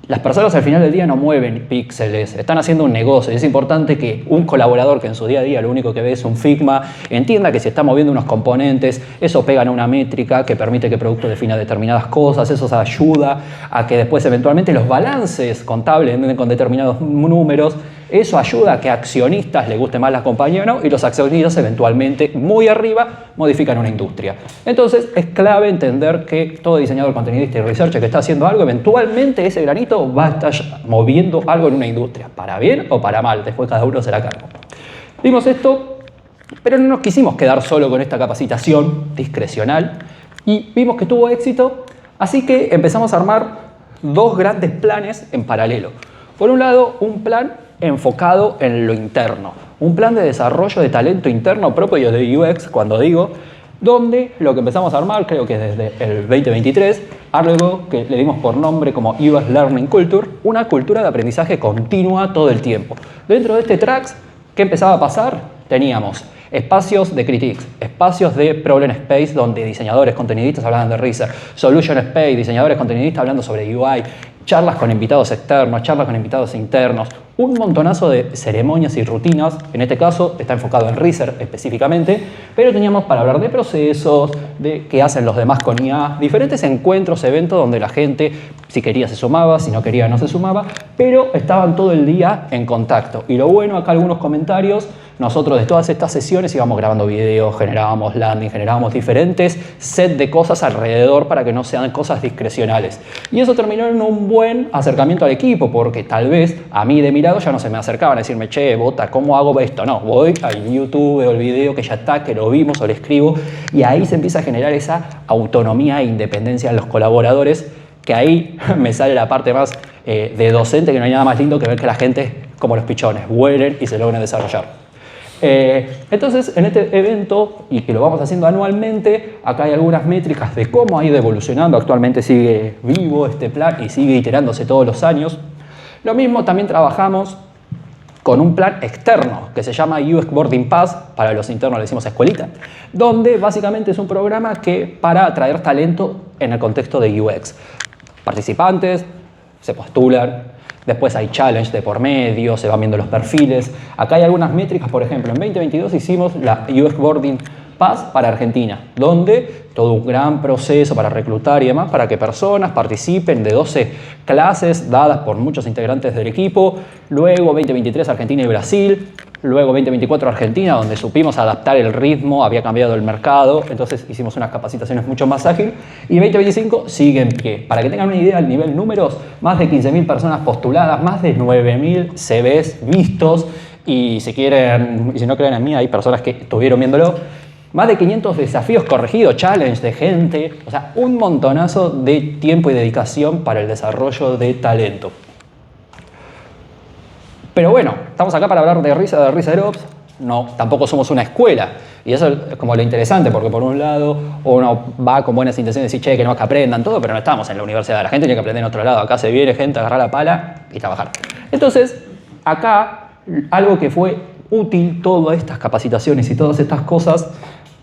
Las personas al final del día no mueven píxeles, están haciendo un negocio. Es importante que un colaborador que en su día a día lo único que ve es un Figma, entienda que si está moviendo unos componentes, eso pega en una métrica que permite que el producto defina determinadas cosas, eso ayuda a que después eventualmente los balances contables con determinados números, eso ayuda a que a accionistas les guste más la compañía o no, y los accionistas eventualmente, muy arriba, modifican una industria. Entonces es clave entender que todo diseñador, contenidista y researcher que está haciendo algo, eventualmente ese granito va a estar moviendo algo en una industria, para bien o para mal, después cada uno se la carga. Vimos esto, pero no nos quisimos quedar solo con esta capacitación discrecional y vimos que tuvo éxito, así que empezamos a armar dos grandes planes en paralelo. Por un lado, un plan enfocado en lo interno, un plan de desarrollo de talento interno propio de UX, cuando digo, donde lo que empezamos a armar, creo que desde el 2023, algo que le dimos por nombre como UX Learning Culture, una cultura de aprendizaje continua todo el tiempo. Dentro de este tracks, ¿qué empezaba a pasar? Teníamos espacios de critiques, espacios de problem space donde diseñadores, contenidistas hablaban de research, solution space, diseñadores, contenidistas hablando sobre UI, charlas con invitados externos, charlas con invitados internos, un montonazo de ceremonias y rutinas. En este caso está enfocado en research específicamente, pero teníamos para hablar de procesos, de qué hacen los demás con IA, diferentes encuentros, eventos donde la gente, si quería se sumaba, si no quería no se sumaba, pero estaban todo el día en contacto. Y lo bueno, acá algunos comentarios, nosotros de todas estas sesiones íbamos grabando videos, generábamos landing, generábamos diferentes set de cosas alrededor para que no sean cosas discrecionales. Y eso terminó en un buen acercamiento al equipo, porque tal vez a mí de mirado ya no se me acercaban a decirme, che, Bota, ¿cómo hago esto? No, voy a YouTube, veo el video que ya está, que lo vimos o le escribo, y ahí se empieza a generar esa autonomía e independencia en los colaboradores, que ahí me sale la parte más de docente, que no hay nada más lindo que ver que la gente, como los pichones, vuelen y se logran desarrollar. Entonces, en este evento, y que lo vamos haciendo anualmente, acá hay algunas métricas de cómo ha ido evolucionando. Actualmente sigue vivo este plan y sigue iterándose todos los años. Lo mismo también trabajamos con un plan externo que se llama UX Boarding Pass, para los internos le decimos escuelita, donde básicamente es un programa que para atraer talento en el contexto de UX. Participantes se postulan. Después hay challenge de por medio, se van viendo los perfiles. Acá hay algunas métricas, por ejemplo, en 2022 hicimos la UX Boarding Pass para Argentina, donde todo un gran proceso para reclutar y demás, para que personas participen de 12 clases dadas por muchos integrantes del equipo. Luego 2023 Argentina y Brasil. Luego 2024 Argentina, donde supimos adaptar el ritmo, había cambiado el mercado, entonces hicimos unas capacitaciones mucho más ágiles. Y 2025 sigue en pie. Para que tengan una idea del nivel números, más de 15.000 personas postuladas, más de 9.000 CVs vistos. Y si quieren, y si no creen en mí, hay personas que estuvieron viéndolo. Más de 500 desafíos corregidos, challenge de gente. O sea, un montonazo de tiempo y dedicación para el desarrollo de talento. Pero bueno, estamos acá para hablar de ResearchOps. No, tampoco somos una escuela. Y eso es como lo interesante, porque por un lado uno va con buenas intenciones y decir, che, que no, que aprendan todo, pero no estamos en la universidad. La gente tiene que aprender en otro lado. Acá se viene gente a agarrar la pala y trabajar. Entonces, acá algo que fue útil, todas estas capacitaciones y todas estas cosas,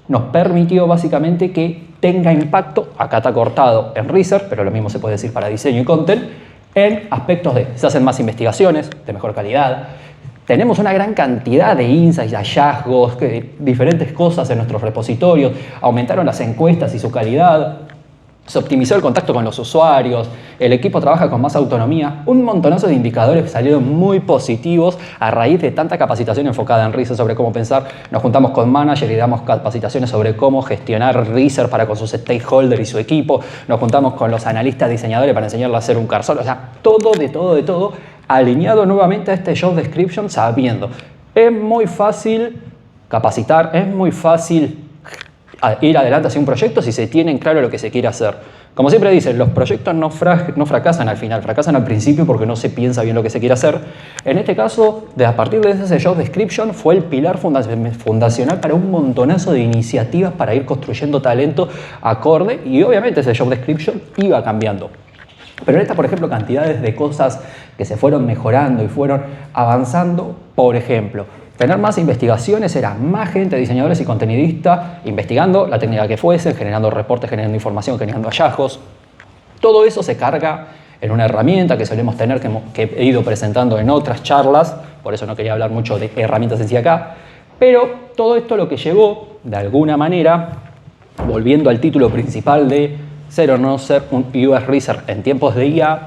nos permitió básicamente que tenga impacto, acá está cortado en research, pero lo mismo se puede decir para diseño y content, en aspectos de, se hacen más investigaciones de mejor calidad, tenemos una gran cantidad de insights, hallazgos, diferentes cosas en nuestros repositorios, aumentaron las encuestas y su calidad, Se optimizó el contacto con los usuarios, el equipo trabaja con más autonomía, un montonazo de indicadores salieron muy positivos a raíz de tanta capacitación enfocada en research sobre cómo pensar. Nos juntamos con managers y damos capacitaciones sobre cómo gestionar research para con sus stakeholders y su equipo. Nos juntamos con los analistas diseñadores para enseñarles a hacer un cursor. O sea, todo, alineado nuevamente a este job description sabiendo. Es muy fácil capacitar, es muy fácil ir adelante hacia un proyecto si se tienen claro lo que se quiere hacer. Como siempre dicen, los proyectos no fracasan al final, fracasan al principio porque no se piensa bien lo que se quiere hacer. En este caso, a partir de ese job description fue el pilar fundacional para un montonazo de iniciativas para ir construyendo talento acorde y obviamente ese job description iba cambiando. Pero en esta, por ejemplo, cantidades de cosas que se fueron mejorando y fueron avanzando, por ejemplo, tener más investigaciones, era más gente, diseñadores y contenidistas, investigando la técnica que fuese, generando reportes, generando información, generando hallazgos. Todo eso se carga en una herramienta que solemos tener, que he ido presentando en otras charlas, por eso no quería hablar mucho de herramientas en sí acá, pero todo esto lo que llevó, de alguna manera, volviendo al título principal de ser o no ser un UX Research en tiempos de IA,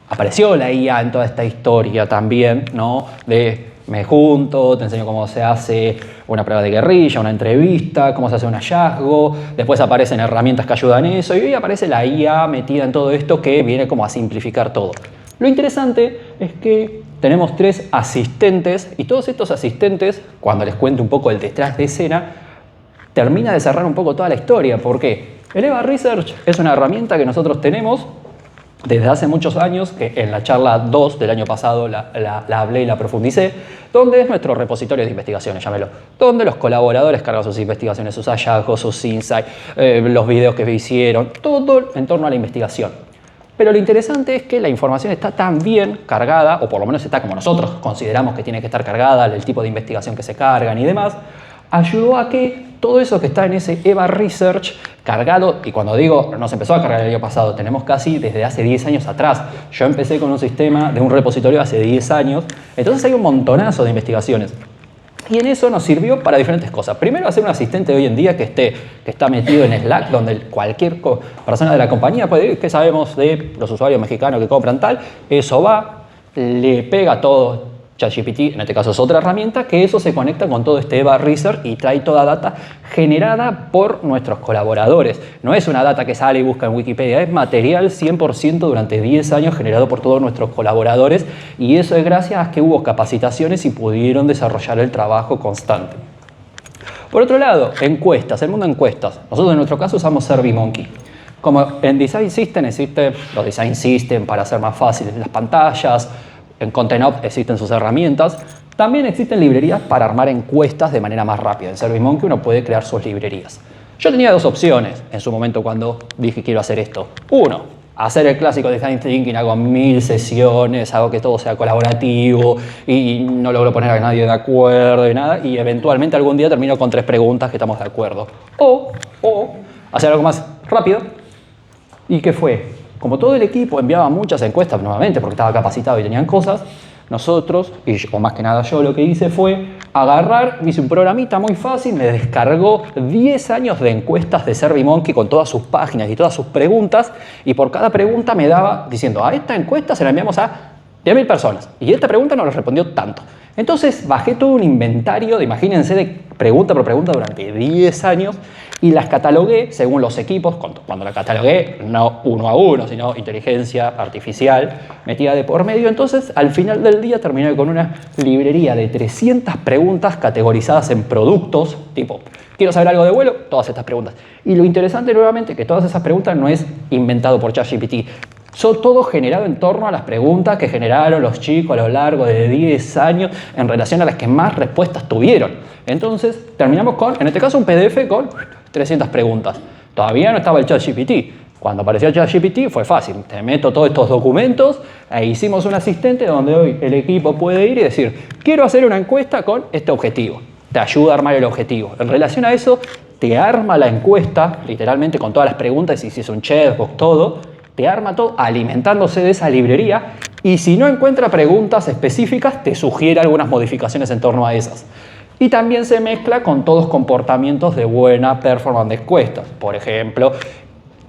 apareció la IA en toda esta historia también, ¿no? De me junto, te enseño cómo se hace una prueba de guerrilla, una entrevista, cómo se hace un hallazgo, después aparecen herramientas que ayudan a eso y hoy aparece la IA metida en todo esto que viene como a simplificar todo. Lo interesante es que tenemos 3 asistentes y todos estos asistentes, cuando les cuento un poco el detrás de escena, termina de cerrar un poco toda la historia. ¿Por qué? El EVA Research es una herramienta que nosotros tenemos desde hace muchos años, que en la charla 2 del año pasado la hablé y la profundicé, donde es nuestro repositorio de investigaciones, llámelo, donde los colaboradores cargan sus investigaciones, sus hallazgos, sus insights, los videos que hicieron, todo en torno a la investigación. Pero lo interesante es que la información está tan bien cargada, o por lo menos está como nosotros consideramos que tiene que estar cargada, el tipo de investigación que se cargan y demás, ayudó a que todo eso que está en ese EVA Research cargado, y cuando digo nos empezó a cargar el año pasado, tenemos casi desde hace 10 años atrás. Yo empecé con un sistema de un repositorio hace 10 años, entonces hay un montonazo de investigaciones. Y en eso nos sirvió para diferentes cosas. Primero, hacer un asistente hoy en día que está metido en Slack, donde cualquier persona de la compañía puede ir, ¿qué sabemos de los usuarios mexicanos que compran tal? Eso va, le pega todo. ChatGPT, en este caso es otra herramienta, que eso se conecta con todo este EVA Research y trae toda data generada por nuestros colaboradores. No es una data que sale y busca en Wikipedia, es material 100% durante 10 años generado por todos nuestros colaboradores y eso es gracias a que hubo capacitaciones y pudieron desarrollar el trabajo constante. Por otro lado, encuestas, el mundo de encuestas. Nosotros en nuestro caso usamos SurveyMonkey. Como en Design System existen los Design System para hacer más fáciles las pantallas, en ContentOps existen sus herramientas. También existen librerías para armar encuestas de manera más rápida. En SurveyMonkey uno puede crear sus librerías. Yo tenía 2 opciones en su momento cuando dije quiero hacer esto. 1, hacer el clásico Design Thinking, hago 1000 sesiones, hago que todo sea colaborativo y no logro poner a nadie de acuerdo y nada. Y eventualmente algún día termino con 3 preguntas que estamos de acuerdo. O hacer algo más rápido. ¿Y qué fue? Como todo el equipo enviaba muchas encuestas nuevamente porque estaba capacitado y tenían cosas, nosotros, o más que nada yo, lo que hice fue agarrar, hice un programita muy fácil, me descargó 10 años de encuestas de SurveyMonkey con todas sus páginas y todas sus preguntas y por cada pregunta me daba diciendo a esta encuesta se la enviamos a 10.000 personas y esta pregunta no les respondió tanto. Entonces bajé todo un inventario, imagínense, de pregunta por pregunta durante 10 años y las catalogué según los equipos. Cuando la catalogué, no 1 a 1, sino inteligencia artificial metida de por medio. Entonces, al final del día terminé con una librería de 300 preguntas categorizadas en productos, tipo, quiero saber algo de vuelo, todas estas preguntas. Y lo interesante nuevamente es que todas esas preguntas no es inventado por ChatGPT. Son todo generado en torno a las preguntas que generaron los chicos a lo largo de 10 años en relación a las que más respuestas tuvieron. Entonces, terminamos con, en este caso, un PDF con 300 preguntas. Todavía no estaba el ChatGPT. Cuando apareció el ChatGPT fue fácil. Te meto todos estos documentos e hicimos un asistente donde hoy el equipo puede ir y decir, quiero hacer una encuesta con este objetivo. Te ayuda a armar el objetivo. En relación a eso, te arma la encuesta, literalmente con todas las preguntas, y si es un checkbox, todo. Te arma todo alimentándose de esa librería y si no encuentra preguntas específicas, te sugiere algunas modificaciones en torno a esas. Y también se mezcla con todos comportamientos de buena performance de encuestas. Por ejemplo,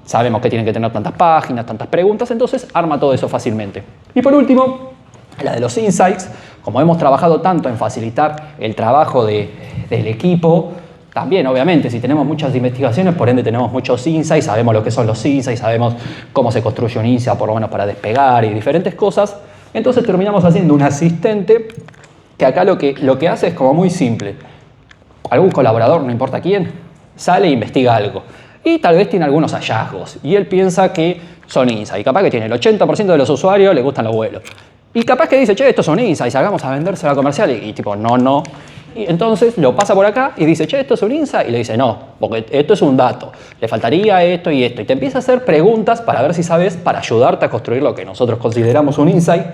sabemos que tienen que tener tantas páginas, tantas preguntas, entonces arma todo eso fácilmente. Y por último, la de los insights. Como hemos trabajado tanto en facilitar el trabajo del equipo, también obviamente si tenemos muchas investigaciones, por ende tenemos muchos insights, sabemos lo que son los insights, sabemos cómo se construye un insight por lo menos para despegar y diferentes cosas, entonces terminamos haciendo un asistente que acá lo que hace es como muy simple. Algún colaborador, no importa quién, sale e investiga algo y tal vez tiene algunos hallazgos y él piensa que son insights y capaz que tiene el 80% de los usuarios le gustan los vuelos. Y capaz que dice, che, estos son insights, salgamos a venderse a la comercial. Y tipo, no. Y entonces lo pasa por acá y dice, che, esto es un insight. Y le dice, no, porque esto es un dato. Le faltaría esto y esto. Y te empieza a hacer preguntas para ver si sabes, para ayudarte a construir lo que nosotros consideramos un insight.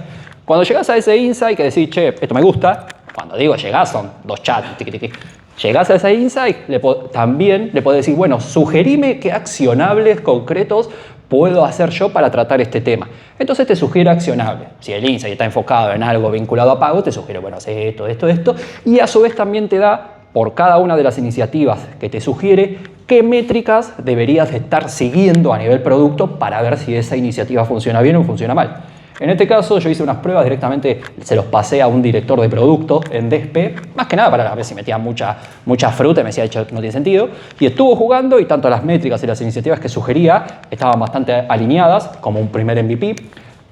Cuando llegas a ese insight que decís, che, esto me gusta. Cuando digo llegás, son 2 chats, tiqui, tiqui. Llegás a ese insight, también le podés decir, bueno, sugerime qué accionables concretos puedo hacer yo para tratar este tema. Entonces te sugiere accionable. Si el insight está enfocado en algo vinculado a pago, te sugiere, bueno, hace esto. Y a su vez también te da, por cada una de las iniciativas que te sugiere, qué métricas deberías estar siguiendo a nivel producto para ver si esa iniciativa funciona bien o funciona mal. En este caso yo hice unas pruebas directamente, se los pasé a un director de producto en DSP, más que nada para ver si metía mucha fruta y me decía, hecho, no tiene sentido. Y estuvo jugando y tanto las métricas y las iniciativas que sugería estaban bastante alineadas como un primer MVP.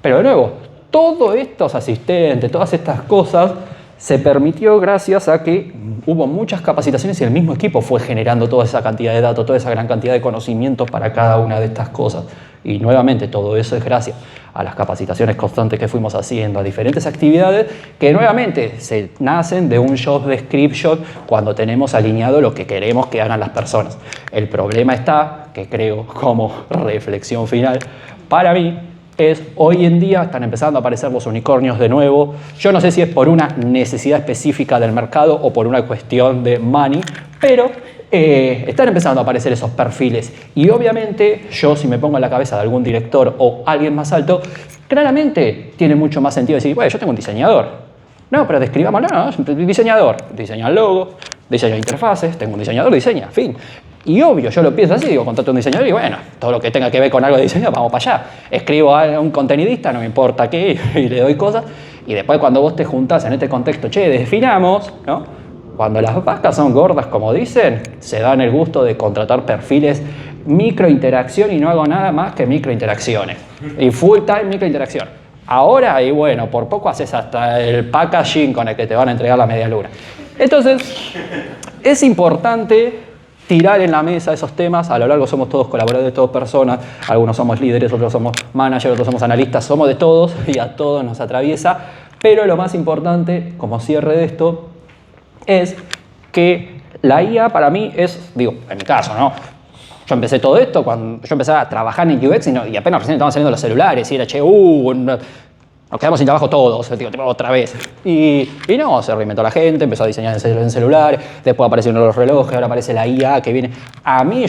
Pero de nuevo, todos estos asistentes, todas estas cosas se permitió gracias a que hubo muchas capacitaciones y el mismo equipo fue generando toda esa cantidad de datos, toda esa gran cantidad de conocimientos para cada una de estas cosas. Y nuevamente todo eso es gracias a las capacitaciones constantes que fuimos haciendo, a diferentes actividades que nuevamente se nacen de un job description cuando tenemos alineado lo que queremos que hagan las personas. El problema está, que creo como reflexión final, para mí, es hoy en día están empezando a aparecer los unicornios de nuevo. Yo no sé si es por una necesidad específica del mercado o por una cuestión de money, pero están empezando a aparecer esos perfiles. Y obviamente yo, si me pongo en la cabeza de algún director o alguien más alto, claramente tiene mucho más sentido decir, bueno, yo tengo un diseñador. No, pero describamos, no, diseñador. Diseña el logo, diseña interfaces, tengo un diseñador, diseña, fin. Y obvio, yo lo pienso así, digo, contrato a un diseñador y bueno, todo lo que tenga que ver con algo de diseño, vamos para allá. Escribo a un contenidista, no me importa qué, y le doy cosas. Y después cuando vos te juntás en este contexto, che, definamos, ¿no? Cuando las vacas son gordas, como dicen, se dan el gusto de contratar perfiles microinteracción y no hago nada más que microinteracciones. Y full time microinteracción. Ahora, y bueno, por poco haces hasta el packaging con el que te van a entregar la media luna. Entonces, es importante tirar en la mesa esos temas. A lo largo somos todos colaboradores, todos personas. Algunos somos líderes, otros somos managers, otros somos analistas. Somos de todos y a todos nos atraviesa. Pero lo más importante, como cierre de esto, es que la IA para mí es, digo, en mi caso, ¿no? Yo empecé todo esto cuando yo empecé a trabajar en UX y apenas recién estaban saliendo los celulares y era, che, nos quedamos sin trabajo todos, tipo, otra vez. Y no, se reinventó la gente, empezó a diseñar en celulares, después aparecieron los relojes, ahora aparece la IA que viene. A mí,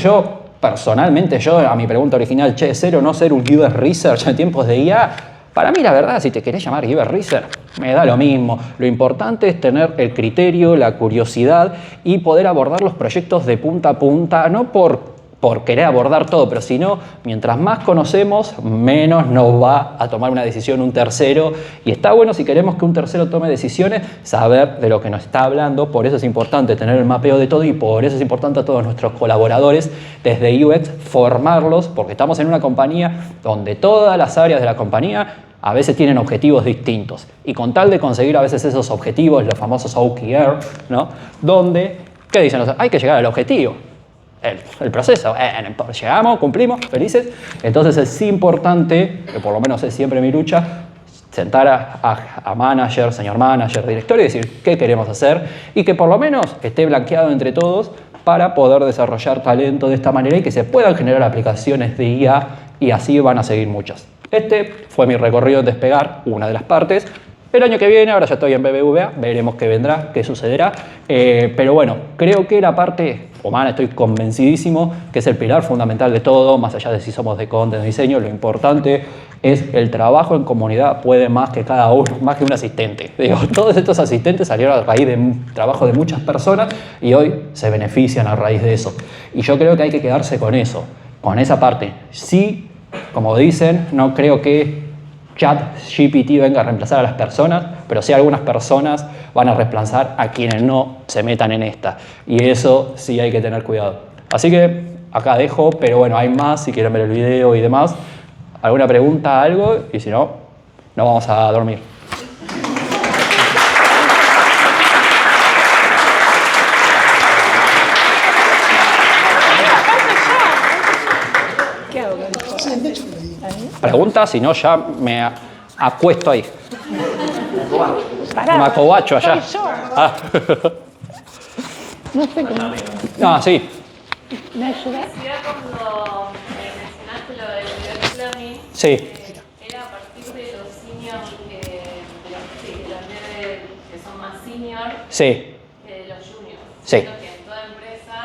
personalmente, a mi pregunta original, che, ser o no ser un UX Research en tiempos de IA, para mí la verdad, si te querés llamar UX Research, me da lo mismo. Lo importante es tener el criterio, la curiosidad y poder abordar los proyectos de punta a punta, no por querer abordar todo, pero si no, mientras más conocemos, menos nos va a tomar una decisión un tercero. Y está bueno, si queremos que un tercero tome decisiones, saber de lo que nos está hablando. Por eso es importante tener el mapeo de todo y por eso es importante a todos nuestros colaboradores desde UX formarlos, porque estamos en una compañía donde todas las áreas de la compañía a veces tienen objetivos distintos. Y con tal de conseguir a veces esos objetivos, los famosos OKR, ¿no? Donde, ¿qué dicen? Hay que llegar al objetivo. El proceso, llegamos, cumplimos, felices. Entonces es importante, que por lo menos es siempre mi lucha, sentar a manager, señor manager, director y decir qué queremos hacer y que por lo menos esté blanqueado entre todos para poder desarrollar talento de esta manera y que se puedan generar aplicaciones de IA y así van a seguir muchas. Este fue mi recorrido en Despegar, una de las partes. El año que viene, ahora ya estoy en BBVA, veremos qué vendrá, qué sucederá. Pero bueno, creo que la parte humana, estoy convencidísimo que es el pilar fundamental de todo, más allá de si somos de content, de diseño, lo importante es el trabajo en comunidad puede más que cada uno, más que un asistente. Digo, todos estos asistentes salieron a raíz de trabajo de muchas personas y hoy se benefician a raíz de eso. Y yo creo que hay que quedarse con eso. con esa parte. Sí, como dicen, no creo que ChatGPT venga a reemplazar a las personas, pero sí algunas personas van a reemplazar a quienes no se metan en esta. Y eso sí hay que tener cuidado. Así que acá dejo, pero bueno, hay más si quieren ver el video y demás. ¿Alguna pregunta, algo? Y si no, nos vamos a dormir. Pregunta, si no ya me acuesto ahí. Me acobacho allá. Ah. No sé cómo. Ah, sí. ¿Me ayudas? Cuando mencionaste lo del direct learning, Sí. era a partir de los seniors, de los niveles que son más senior Sí. que de los juniors. Sí. Siento que en toda empresa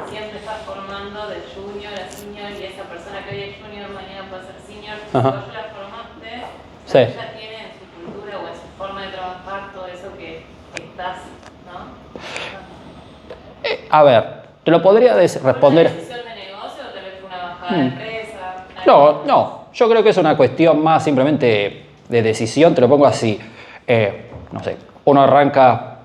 siempre estás formando del junior a senior y esa persona que hoy es junior mañana puede ser senior. Si Ajá. vos la formaste, Sí. ya tiene en su cultura o en su forma de trabajar todo eso que estás, ¿no? A ver, te lo podría responder. ¿Fue una decisión de negocio o tal vez fue una bajada de empresa? No. Yo creo que es una cuestión más simplemente de decisión. Te lo pongo así. No sé, uno arranca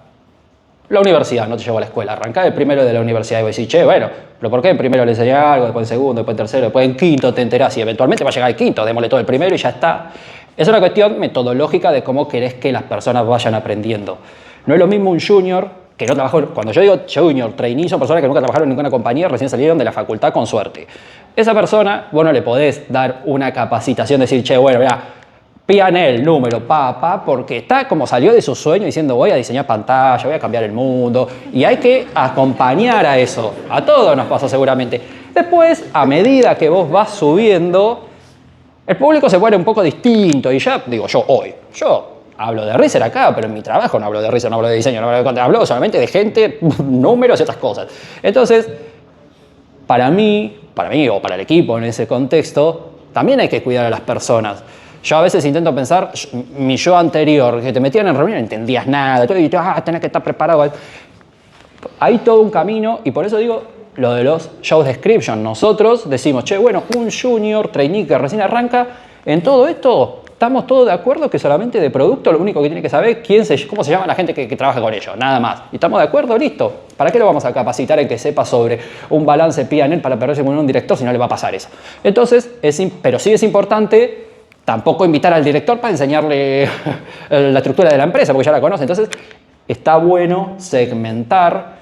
la universidad, no te llevo a la escuela. Arranca el primero de la universidad y voy a decir, che, bueno, pero ¿por qué en primero le enseñé algo, después en segundo, después en tercero, después en quinto te enterás y eventualmente va a llegar el quinto, démosle todo el primero y ya está? Es una cuestión metodológica de cómo querés que las personas vayan aprendiendo. No es lo mismo un junior que no trabajó. Cuando yo digo junior, trainee, son personas que nunca trabajaron en ninguna compañía, recién salieron de la facultad con suerte. Esa persona, vos no le podés dar una capacitación, decir, che, bueno, mira, pían el número, porque está como salió de su sueño diciendo, voy a diseñar pantalla, voy a cambiar el mundo, y hay que acompañar a eso. A todos nos pasa seguramente. Después, a medida que vos vas subiendo, el público se pone un poco distinto, y ya, digo, yo hablo de Razer acá, pero en mi trabajo no hablo de Razer, no hablo de diseño, no hablo de contenido, hablo solamente de gente, números y otras cosas. Entonces, para mí o para el equipo en ese contexto, también hay que cuidar a las personas. Yo a veces intento pensar, mi yo anterior, que te metían en reunión, no entendías nada, y tenés que estar preparado. Hay todo un camino, y por eso digo lo de los job description. Nosotros decimos, che, bueno, un junior, trainee que recién arranca, en todo esto estamos todos de acuerdo que solamente de producto lo único que tiene que saber es cómo se llama la gente que trabaja con ellos, nada más. ¿Y estamos de acuerdo? Listo. ¿Para qué lo vamos a capacitar en que sepa sobre un balance P&L para perderse con un director si no le va a pasar eso? Entonces, pero sí es importante tampoco invitar al director para enseñarle la estructura de la empresa, porque ya la conoce. Entonces, está bueno segmentar.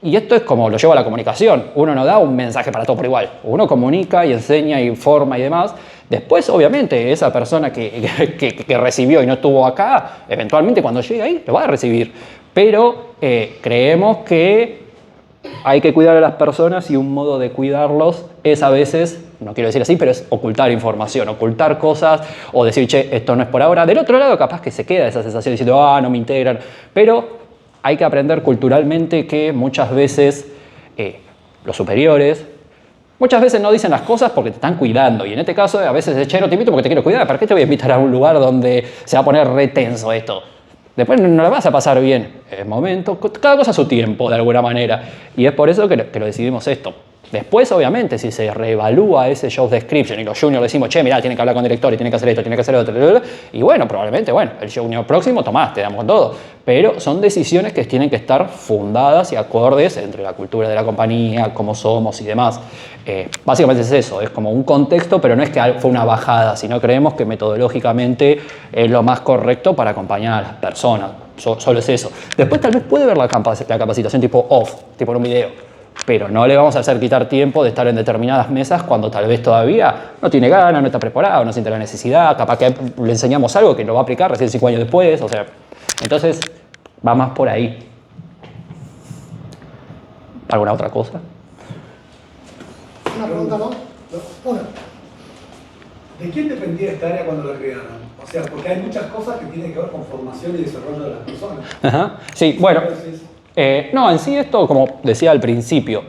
Y esto es como lo lleva a la comunicación. Uno no da un mensaje para todo por igual. Uno comunica y enseña y informa y demás. Después, obviamente, esa persona que recibió y no estuvo acá, eventualmente cuando llegue ahí, lo va a recibir. Pero creemos que hay que cuidar a las personas y un modo de cuidarlos es a veces, no quiero decir así, pero es ocultar información, ocultar cosas o decir, che, esto no es por ahora. Del otro lado, capaz que se queda esa sensación diciendo, no me integran. Pero hay que aprender culturalmente que muchas veces los superiores, muchas veces no dicen las cosas porque te están cuidando. Y en este caso, a veces es, che, no te invito porque te quiero cuidar. ¿Para qué te voy a invitar a un lugar donde se va a poner re tenso esto? Después no la vas a pasar bien. Es momento, cada cosa a su tiempo, de alguna manera. Y es por eso que lo decidimos esto. Después, obviamente, si se reevalúa ese job description y los juniors decimos, che, mirá, tiene que hablar con director y tiene que hacer esto, tiene que hacer otro, y bueno, probablemente, el junior próximo, tomás, te damos con todo. Pero son decisiones que tienen que estar fundadas y acordes entre la cultura de la compañía, cómo somos y demás. Básicamente es eso, es como un contexto, pero no es que fue una bajada, sino creemos que metodológicamente es lo más correcto para acompañar a las personas. Solo es eso. Después tal vez puede ver la capacitación tipo off, tipo en un video. Pero no le vamos a hacer quitar tiempo de estar en determinadas mesas cuando tal vez todavía no tiene ganas, no está preparado, no siente la necesidad, capaz que le enseñamos algo que lo va a aplicar recién 5 años después, o sea, entonces va más por ahí. ¿Alguna otra cosa? Una pregunta más. Una. ¿De quién dependía esta área cuando la crearon? O sea, porque hay muchas cosas que tienen que ver con formación y desarrollo de las personas. Ajá. Sí, bueno. No, en sí esto, como decía al principio,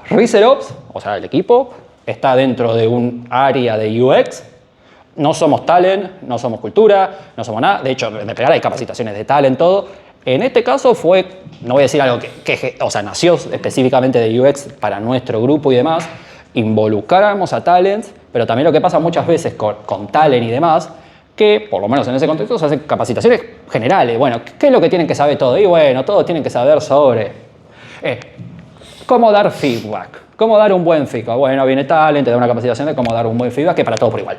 Razer Ops, o sea, el equipo, está dentro de un área de UX. No somos talent, no somos cultura, no somos nada. De hecho, en Pegar hay capacitaciones de talent, todo. En este caso fue, no voy a decir algo o sea, nació específicamente de UX para nuestro grupo y demás. involucráramos a talents, pero también lo que pasa muchas veces con talent y demás, que por lo menos en ese contexto se hacen capacitaciones generales. Bueno, ¿qué es lo que tienen que saber todo? Y bueno, todos tienen que saber sobre cómo dar feedback, cómo dar un buen feedback. Bueno, viene talent, te da una capacitación de cómo dar un buen feedback, que para todos por igual.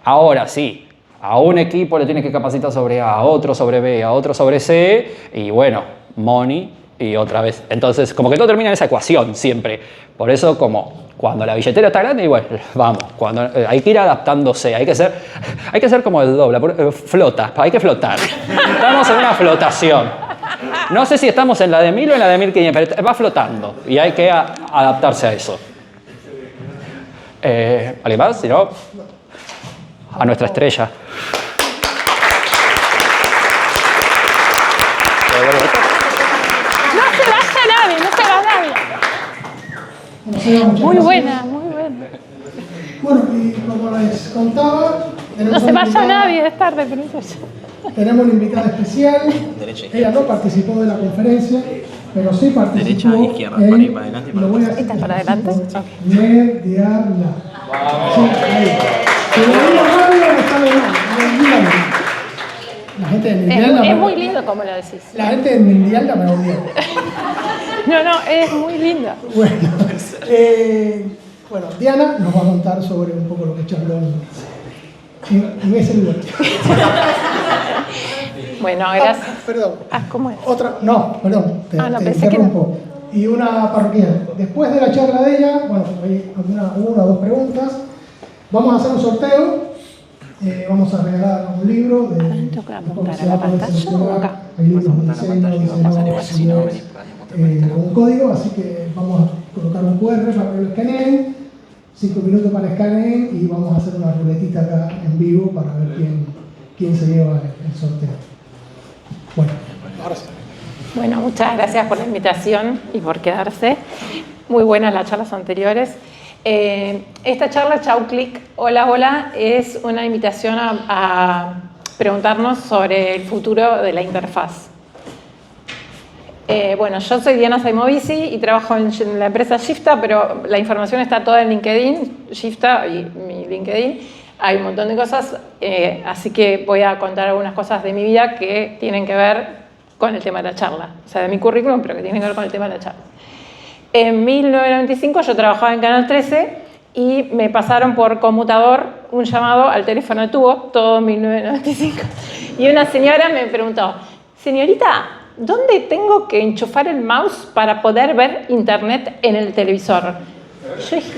Ahora sí, a un equipo le tienes que capacitar sobre A, a otro sobre B, a otro sobre C, y bueno, money y otra vez. Entonces, como que todo termina en esa ecuación siempre. Por eso, como cuando la billetera está grande, y bueno, vamos, hay que ir adaptándose, hay que ser como el doble, flota, hay que flotar. Estamos en una flotación. No sé si estamos en la de 1000 o en la de 1500, pero va flotando y hay que adaptarse a eso. ¿Alguien más? Si no, a nuestra estrella. No se vaya nadie, no se va nadie. Muy buena, muy buena. Bueno, y como les contaba... No se vaya nadie, es tarde, pero eso. Tenemos una invitada especial. Ella no participó de la conferencia, pero sí participó. Derecha, izquierda, para ir para adelante y para atrás. ¿Esta es para adelante? Mediarla. Sí, ahí. Si lo digo rápido, no sabe nada. La gente de Mediarla. Es muy lindo como lo decís. La gente de Mediarla me odia. No, es muy linda. Bueno, Diana nos va a contar sobre un poco lo que charló en ese lugar. Bueno, gracias. Perdón. ¿Cómo es? Perdón, te pensé interrumpo. Y una parroquial. Después de la charla de ella, bueno, hay una o dos preguntas. Vamos a hacer un sorteo. Vamos a regalar un libro de... ¿Tengo que apuntar a la pantalla o acá? Hay libros de diseño, con un código, así que vamos a colocar un QR para que lo escaneen. 5 minutos para escaneen y vamos a hacer una ruletita acá en vivo para ver quién se lleva el sorteo. Bueno, ahora sí. Bueno, muchas gracias por la invitación y por quedarse. Muy buenas las charlas anteriores. Esta charla, Chau Click, hola, hola, es una invitación a preguntarnos sobre el futuro de la interfaz. Bueno, yo soy Diana Saimovici y trabajo en la empresa Shifta, pero la información está toda en LinkedIn, Shifta y mi LinkedIn. Hay un montón de cosas, así que voy a contar algunas cosas de mi vida que tienen que ver con el tema de la charla. O sea, de mi currículum, pero que tienen que ver con el tema de la charla. En 1995 yo trabajaba en Canal 13 y me pasaron por conmutador un llamado al teléfono de tubo, todo en 1995. Y una señora me preguntó, señorita, ¿dónde tengo que enchufar el mouse para poder ver internet en el televisor? Yo dije,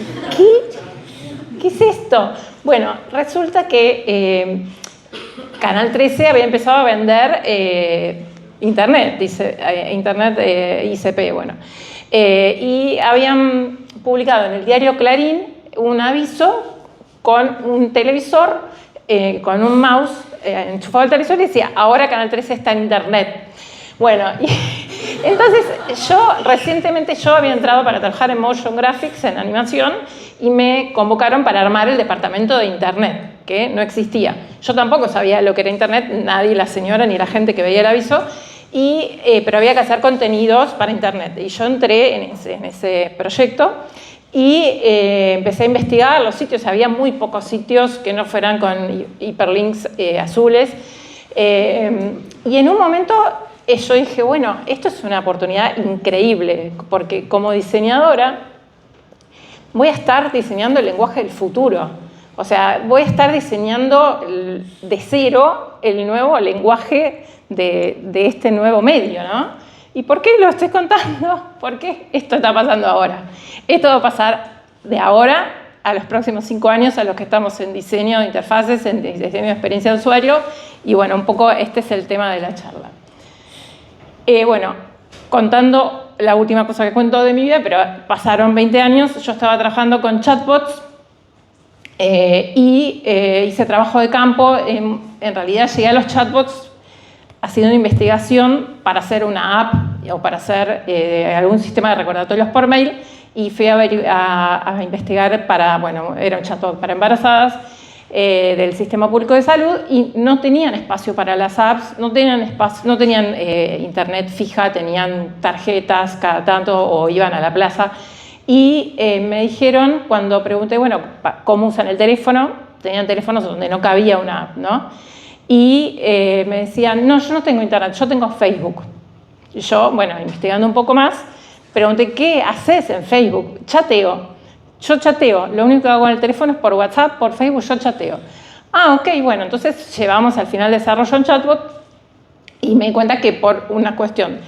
¿qué es esto? Bueno, resulta que Canal 13 había empezado a vender internet, internet ICP, bueno. Y habían publicado en el diario Clarín un aviso con un televisor, con un mouse enchufado al televisor y decía, ahora Canal 13 está en internet. Bueno, y entonces recientemente yo había entrado para trabajar en Motion Graphics, en animación, y me convocaron para armar el departamento de internet, que no existía. Yo tampoco sabía lo que era internet, nadie, la señora ni la gente que veía el aviso, pero había que hacer contenidos para internet. Y yo entré en ese proyecto y empecé a investigar los sitios. Había muy pocos sitios que no fueran con hiperlinks azules. Y en un momento yo dije, bueno, esto es una oportunidad increíble, porque como diseñadora voy a estar diseñando el lenguaje del futuro. O sea, voy a estar diseñando de cero el nuevo lenguaje de este nuevo medio, ¿no? ¿Y por qué lo estoy contando? Porque esto está pasando ahora. Esto va a pasar de ahora a los próximos 5 años a los que estamos en diseño de interfaces, en diseño de experiencia de usuario, y bueno, un poco este es el tema de la charla. Bueno, contando la última cosa que cuento de mi vida, pero pasaron 20 años, yo estaba trabajando con chatbots y hice trabajo de campo. En realidad llegué a los chatbots haciendo una investigación para hacer una app o para hacer algún sistema de recordatorios por mail, y fui a investigar para, bueno, era un chatbot para embarazadas del Sistema Público de Salud, y no tenían espacio para las apps, no tenían internet fija, tenían tarjetas cada tanto o iban a la plaza. Y me dijeron, cuando pregunté, bueno, ¿cómo usan el teléfono? Tenían teléfonos donde no cabía una app, ¿no? Y me decían, no, yo no tengo internet, yo tengo Facebook. Y yo, bueno, investigando un poco más, pregunté, ¿qué haces en Facebook? Chateo. Yo chateo. Lo único que hago en el teléfono es por WhatsApp, por Facebook, yo chateo. Ah, ok, bueno, entonces llevamos al final desarrollo un chatbot y me di cuenta que por una cuestión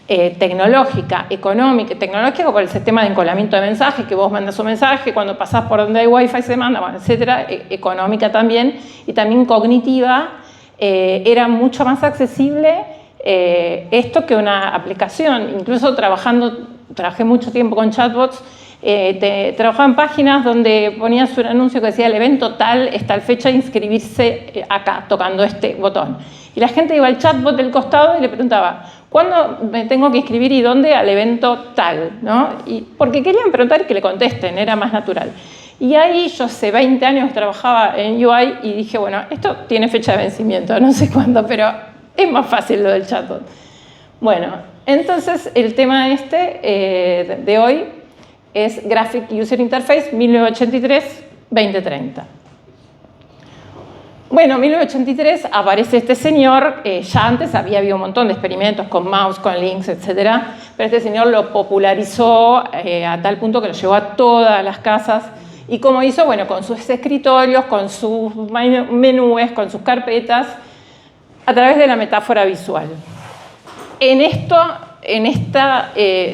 tecnológica, económica, tecnológica por el sistema de encolamiento de mensajes, que vos mandas un mensaje, cuando pasás por donde hay wifi se manda, bueno, etcétera, económica también, y también cognitiva, era mucho más accesible esto que una aplicación. Incluso trabajé mucho tiempo con chatbots, trabajaba en páginas donde ponías un anuncio que decía el evento tal, es tal fecha, inscribirse acá, tocando este botón. Y la gente iba al chatbot del costado y le preguntaba, ¿cuándo me tengo que inscribir y dónde? Al evento tal, ¿no? Y porque querían preguntar y que le contesten, era más natural. Y ahí yo hace 20 años trabajaba en UI y dije, bueno, esto tiene fecha de vencimiento, no sé cuándo, pero es más fácil lo del chatbot. Bueno, entonces el tema de hoy es Graphic User Interface 1983-2030. Bueno, en 1983 aparece este señor, ya antes había habido un montón de experimentos con mouse, con links, etc. Pero este señor lo popularizó a tal punto que lo llevó a todas las casas. ¿Y cómo hizo? Bueno, con sus escritorios, con sus menús, con sus carpetas, a través de la metáfora visual. En este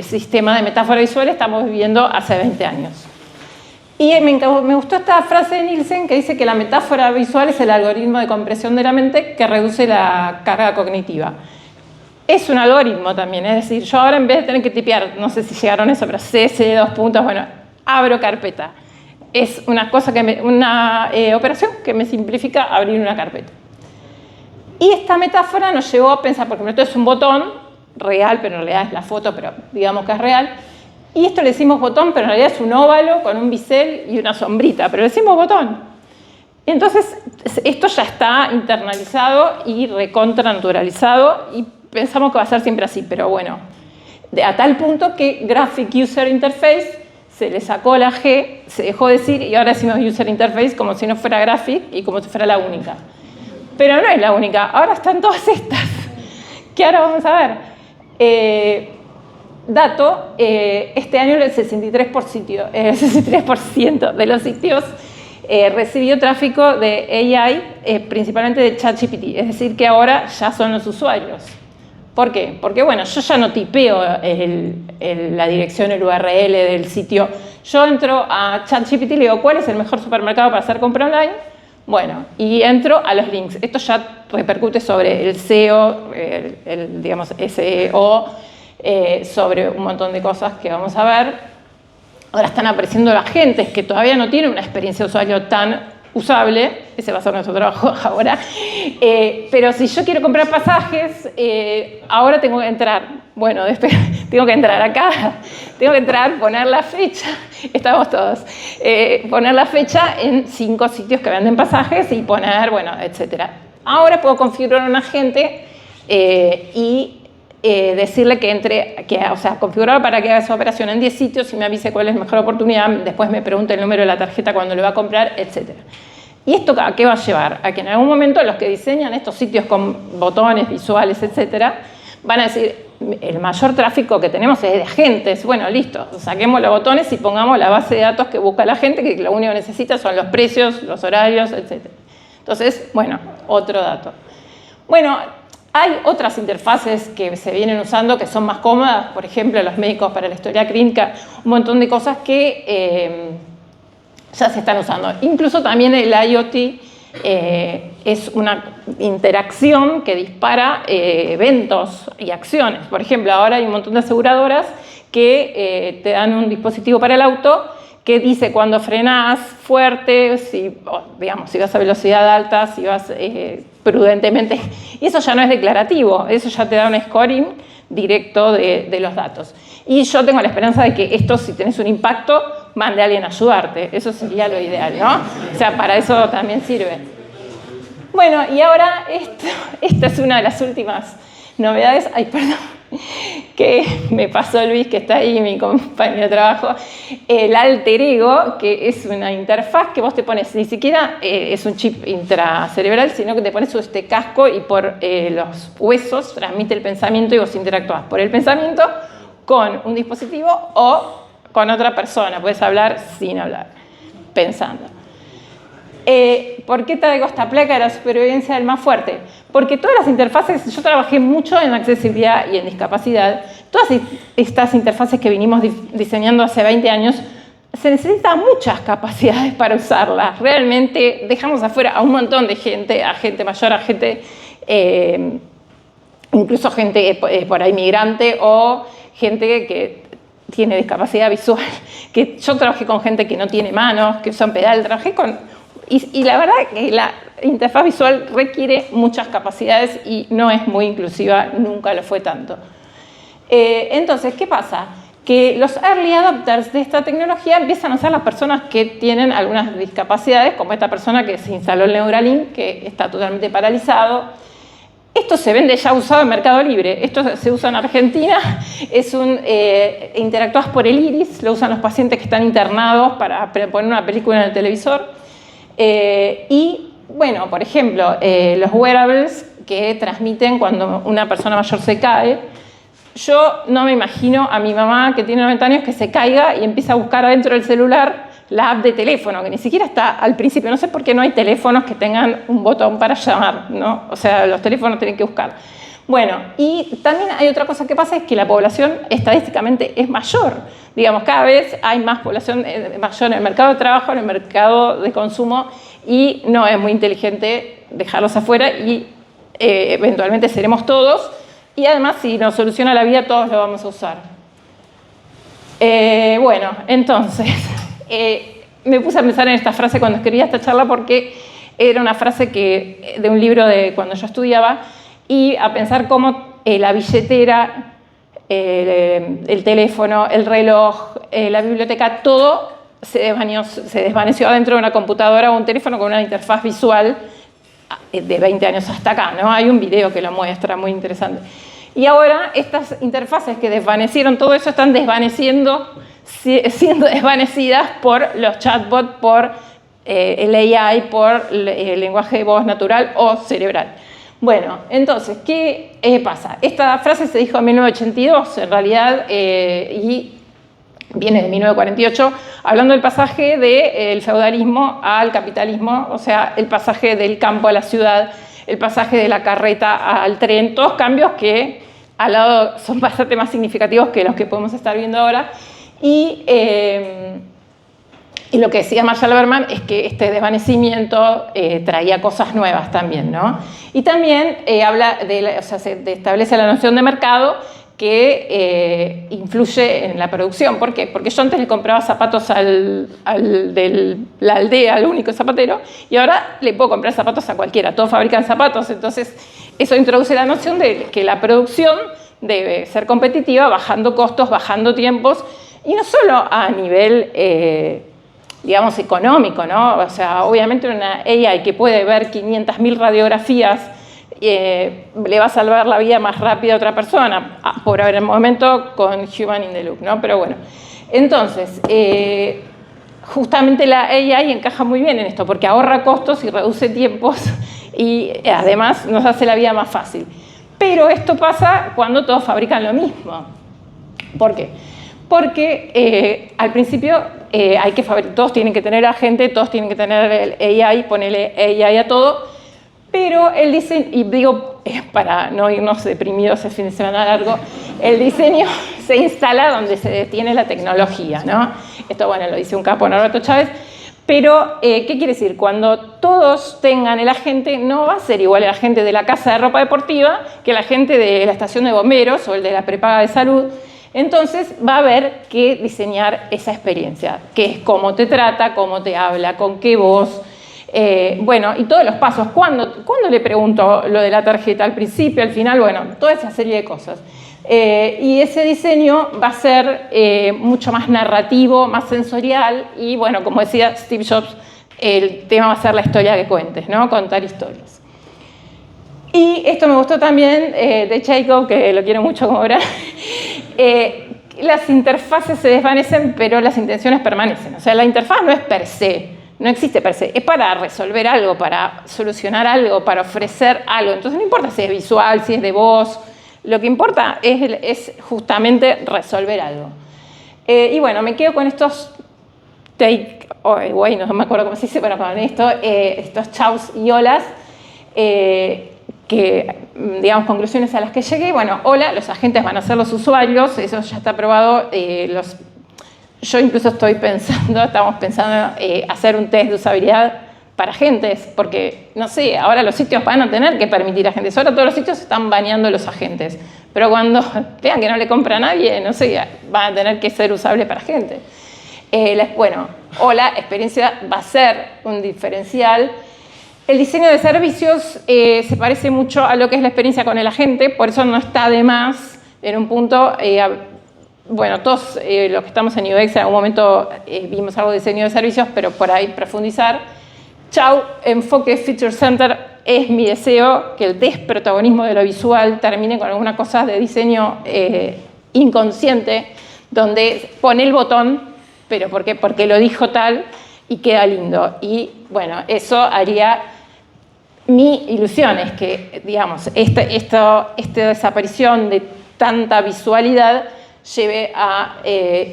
sistema de metáfora visual estamos viviendo hace 20 años. Y me gustó esta frase de Nielsen que dice que la metáfora visual es el algoritmo de compresión de la mente que reduce la carga cognitiva. Es un algoritmo también, es decir, yo ahora en vez de tener que tipear, no sé si llegaron a eso, pero CC, 2 puntos, bueno, abro carpeta. Es una operación que me simplifica abrir una carpeta. Y esta metáfora nos llevó a pensar, por ejemplo, esto es un botón real, pero en realidad es la foto, pero digamos que es real. Y esto le decimos botón, pero en realidad es un óvalo con un bisel y una sombrita, pero le decimos botón. Y entonces esto ya está internalizado y recontranaturalizado y pensamos que va a ser siempre así, pero bueno, a tal punto que Graphic User Interface se le sacó la G, se dejó decir y ahora decimos User Interface como si no fuera Graphic y como si fuera la única. Pero no es la única, ahora están todas estas, que ahora vamos a ver. Dato, este año el 63% de los sitios recibió tráfico de AI, principalmente de ChatGPT, es decir, que ahora ya son los usuarios. ¿Por qué? Porque bueno, yo ya no tipeo la dirección, el URL del sitio. Yo entro a ChatGPT y le digo, ¿cuál es el mejor supermercado para hacer compra online? Bueno, y entro a los links. Esto ya repercute sobre el SEO, digamos, SEO, sobre un montón de cosas que vamos a ver. Ahora están apareciendo agentes que todavía no tienen una experiencia de usuario tan usable, ese va a ser nuestro trabajo ahora, pero si yo quiero comprar pasajes, ahora tengo que entrar, bueno, tengo que entrar acá, tengo que entrar, poner la fecha, estamos todos, poner la fecha en 5 sitios que venden pasajes y poner, bueno, etcétera. Ahora puedo configurar un agente y decirle que entre, o sea, configurar para que haga esa operación en 10 sitios y me avise cuál es la mejor oportunidad, después me pregunte el número de la tarjeta cuando lo va a comprar, etc. ¿Y esto a qué va a llevar? A que en algún momento los que diseñan estos sitios con botones visuales, etc., van a decir, el mayor tráfico que tenemos es de agentes, bueno, listo, saquemos los botones y pongamos la base de datos que busca la gente, que lo único que necesita son los precios, los horarios, etc. Entonces, bueno, otro dato. Bueno, hay otras interfaces que se vienen usando que son más cómodas, por ejemplo, los médicos para la historia clínica, un montón de cosas que ya se están usando. Incluso también el IoT es una interacción que dispara eventos y acciones. Por ejemplo, ahora hay un montón de aseguradoras que te dan un dispositivo para el auto que dice cuando frenás fuerte, si vas a velocidad alta, si vas prudentemente. Y eso ya no es declarativo, eso ya te da un scoring directo de los datos. Y yo tengo la esperanza de que esto, si tenés un impacto, mande a alguien a ayudarte. Eso sería lo ideal, ¿no? O sea, para eso también sirve. Bueno, y ahora esta es una de las últimas novedades. Ay, perdón. que me pasó Luis, que está ahí, mi compañero de trabajo, el alter ego, que es una interfaz que vos te pones, ni siquiera es un chip intracerebral, sino que te pones este casco y por los huesos transmite el pensamiento y vos interactúas por el pensamiento con un dispositivo o con otra persona. Puedes hablar sin hablar, pensando. ¿Por qué traigo esta placa de la supervivencia del más fuerte? Porque todas las interfaces, yo trabajé mucho en accesibilidad y en discapacidad, todas estas interfaces que vinimos diseñando hace 20 años, se necesitan muchas capacidades para usarlas. Realmente dejamos afuera a un montón de gente, a gente mayor, a gente, incluso gente por ahí migrante o gente que tiene discapacidad visual. Que yo trabajé con gente que no tiene manos, que usa un pedal, trabajé con... Y la verdad que la interfaz visual requiere muchas capacidades y no es muy inclusiva, nunca lo fue tanto. Entonces, ¿qué pasa? Que los early adopters de esta tecnología empiezan a ser las personas que tienen algunas discapacidades, como esta persona que se instaló el Neuralink, que está totalmente paralizado. Esto se vende ya usado en Mercado Libre. Esto se usa en Argentina. Interactúas por el iris, lo usan los pacientes que están internados para poner una película en el televisor. Y, bueno, por ejemplo, los wearables que transmiten cuando una persona mayor se cae. Yo no me imagino a mi mamá, que tiene 90 años, que se caiga y empieza a buscar adentro del celular la app de teléfono, que ni siquiera está al principio. No sé por qué no hay teléfonos que tengan un botón para llamar, ¿no? O sea, los teléfonos tienen que buscar. Bueno, y también hay otra cosa que pasa, es que la población estadísticamente es mayor. Digamos, cada vez hay más población mayor en el mercado de trabajo, en el mercado de consumo, y no es muy inteligente dejarlos afuera y eventualmente seremos todos. Y además, si nos soluciona la vida, todos lo vamos a usar. Bueno, entonces, me puse a pensar en esta frase cuando escribía esta charla porque era una frase de un libro de cuando yo estudiaba, y a pensar cómo la billetera, el teléfono, el reloj, la biblioteca, todo se desvaneció dentro de una computadora o un teléfono con una interfaz visual de 20 años hasta acá, ¿no? Hay un video que lo muestra, muy interesante. Y ahora estas interfaces que desvanecieron todo eso están siendo desvanecidas por los chatbots, por el AI, por el lenguaje de voz natural o cerebral. Bueno, entonces, ¿qué pasa? Esta frase se dijo en 1982, en realidad, y viene de 1948, hablando del pasaje del feudalismo al capitalismo, o sea, el pasaje del campo a la ciudad, el pasaje de la carreta al tren, todos cambios que al lado son bastante más significativos que los que podemos estar viendo ahora. Y lo que decía Marshall Berman es que este desvanecimiento traía cosas nuevas también, ¿no? Y también se establece la noción de mercado que influye en la producción. ¿Por qué? Porque yo antes le compraba zapatos al de la aldea, al único zapatero, y ahora le puedo comprar zapatos a cualquiera. Todos fabrican zapatos, entonces eso introduce la noción de que la producción debe ser competitiva, bajando costos, bajando tiempos, y no solo a nivel, digamos, económico, ¿no? O sea, obviamente una AI que puede ver 500.000 radiografías le va a salvar la vida más rápido a otra persona, por el momento con Human in the Loop, ¿no? Pero bueno, entonces, justamente la AI encaja muy bien en esto, porque ahorra costos y reduce tiempos y además nos hace la vida más fácil. Pero esto pasa cuando todos fabrican lo mismo. ¿Por qué? Porque al principio hay que fabricar, todos tienen que tener agente, todos tienen que tener el AI, ponerle AI a todo, pero el diseño, y digo para no irnos deprimidos el fin de semana largo, el diseño se instala donde se detiene la tecnología, ¿no? Esto, bueno, lo dice un capo, Norberto Chávez, pero ¿qué quiere decir? Cuando todos tengan el agente, no va a ser igual el agente de la casa de ropa deportiva que el agente de la estación de bomberos o el de la prepaga de salud. Entonces va a haber que diseñar esa experiencia, que es cómo te trata, cómo te habla, con qué voz, bueno, y todos los pasos. ¿Cuándo le pregunto lo de la tarjeta? ¿Al principio, al final? Bueno, toda esa serie de cosas. Y ese diseño va a ser mucho más narrativo, más sensorial, y bueno, como decía Steve Jobs, el tema va a ser la historia que cuentes, ¿no? Contar historias. Y esto me gustó también de Jacob, que lo quiero mucho como verán, Las interfaces se desvanecen, pero las intenciones permanecen. O sea, la interfaz no es per se, no existe per se, es para resolver algo, para solucionar algo, para ofrecer algo. Entonces no importa si es visual, si es de voz, lo que importa es justamente resolver algo. Y bueno, me quedo con estos no me acuerdo cómo se dice, pero con estos chaus y olas, que, digamos, conclusiones a las que llegué. Bueno, hola, los agentes van a ser los usuarios, eso ya está probado. Yo incluso estamos pensando hacer un test de usabilidad para agentes, porque, no sé, ahora los sitios van a tener que permitir agentes. Ahora todos los sitios están baneando los agentes, pero cuando vean que no le compra a nadie, no sé, van a tener que ser usables para agentes. Bueno, hola, experiencia va a ser un diferencial. El diseño de servicios se parece mucho a lo que es la experiencia con el agente, por eso no está de más en un punto. Bueno, todos los que estamos en UX en algún momento vimos algo de diseño de servicios, pero por ahí profundizar. Chau, enfoque Feature Center, es mi deseo que el desprotagonismo de lo visual termine con alguna cosa de diseño inconsciente, donde pone el botón, pero ¿por qué? Porque lo dijo tal y queda lindo. Y bueno, eso haría... Mi ilusión es que, digamos, esta desaparición de tanta visualidad lleve a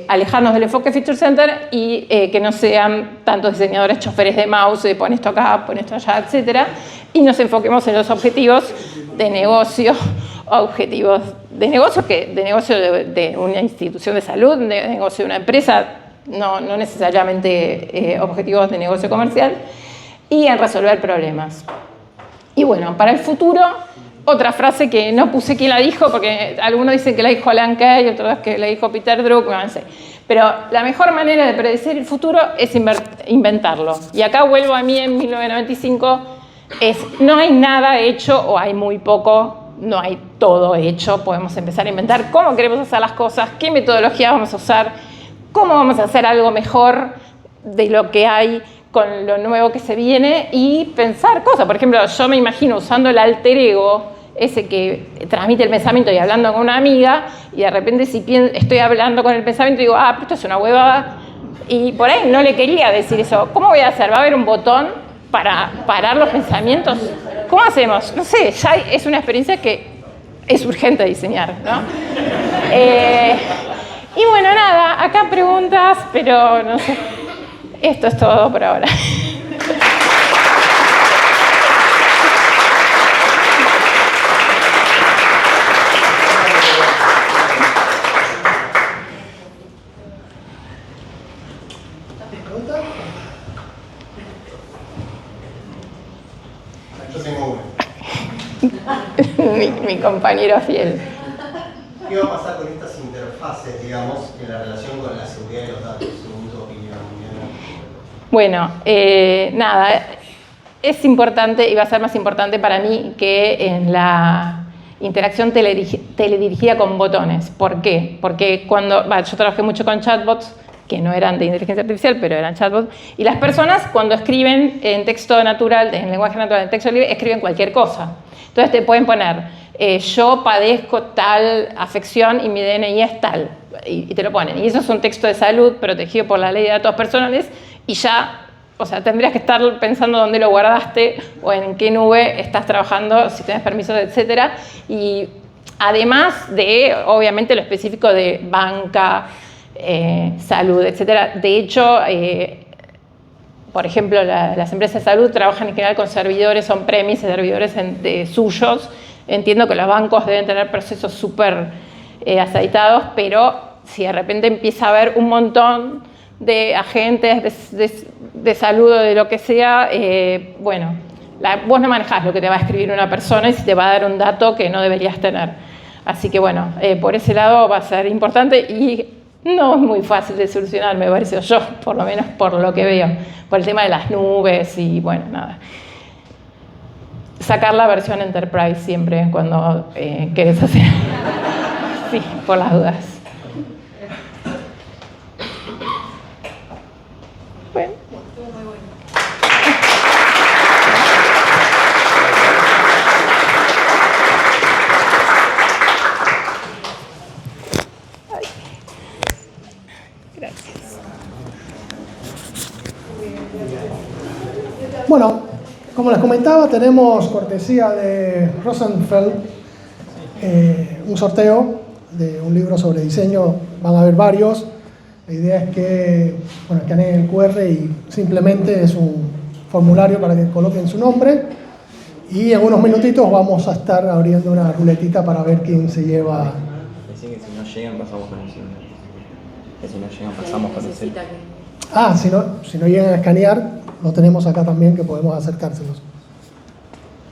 alejarnos del enfoque Feature Center y que no sean tantos diseñadores choferes de mouse, de pon esto acá, pon esto allá, etc. Y nos enfoquemos en los objetivos de negocio, objetivos de negocio, de una institución de salud, de negocio de una empresa, no necesariamente objetivos de negocio comercial, y en resolver problemas. Y bueno, para el futuro, otra frase que no puse quién la dijo, porque algunos dicen que la dijo Alan Kay, otros que la dijo Peter Druck, no sé. Pero la mejor manera de predecir el futuro es inventarlo. Y acá vuelvo a mí en 1995, no hay nada hecho o hay muy poco, no hay todo hecho. Podemos empezar a inventar cómo queremos hacer las cosas, qué metodología vamos a usar, cómo vamos a hacer algo mejor de lo que hay con lo nuevo que se viene y pensar cosas. Por ejemplo, yo me imagino usando el alter ego, ese que transmite el pensamiento y hablando con una amiga, y de repente si estoy hablando con el pensamiento y digo, pero esto es una huevada, y por ahí no le quería decir eso. ¿Cómo voy a hacer? ¿Va a haber un botón para parar los pensamientos? ¿Cómo hacemos? No sé, ya es una experiencia que es urgente diseñar, ¿no? Y bueno, nada, acá preguntas, pero no sé. Esto es todo por ahora. Yo tengo una. mi compañero fiel. ¿Qué va a pasar con estas interfaces, digamos, en la relación con la seguridad de los datos, según tu opinión? Bueno, nada, es importante y va a ser más importante para mí que en la interacción teledirigida con botones. ¿Por qué? Porque yo trabajé mucho con chatbots, que no eran de inteligencia artificial, pero eran chatbots, y las personas cuando escriben en texto natural, en lenguaje natural, en texto libre, escriben cualquier cosa. Entonces te pueden poner, yo padezco tal afección y mi DNI es tal, y te lo ponen. Y eso es un texto de salud protegido por la ley de datos personales, y ya, o sea, tendrías que estar pensando dónde lo guardaste o en qué nube estás trabajando, si tienes permisos, etc. Y además de, obviamente, lo específico de banca, salud, etc. De hecho, por ejemplo, las empresas de salud trabajan en general con servidores on-premise, servidores suyos. Entiendo que los bancos deben tener procesos súper aceitados, pero si de repente empieza a haber un montón de agentes de salud o de lo que sea, bueno, vos no manejás lo que te va a escribir una persona y si te va a dar un dato que no deberías tener. Así que bueno, por ese lado va a ser importante y no es muy fácil de solucionar, me parece, yo, por lo menos por lo que veo, por el tema de las nubes y bueno, nada. Sacar la versión Enterprise siempre cuando querés hacer. Sí, por las dudas. Bueno. Bueno, como les comentaba, tenemos cortesía de Rosenfeld un sorteo de un libro sobre diseño. Van a haber varios. La idea es que escaneen el QR y simplemente es un formulario para que coloquen su nombre. Y en unos minutitos vamos a estar abriendo una ruletita para ver quién se lleva. Así que si no llegan, pasamos con el siguiente. Que si no llegan, pasamos con el siguiente. Si no llegan a escanear, lo tenemos acá también que podemos acercárselos.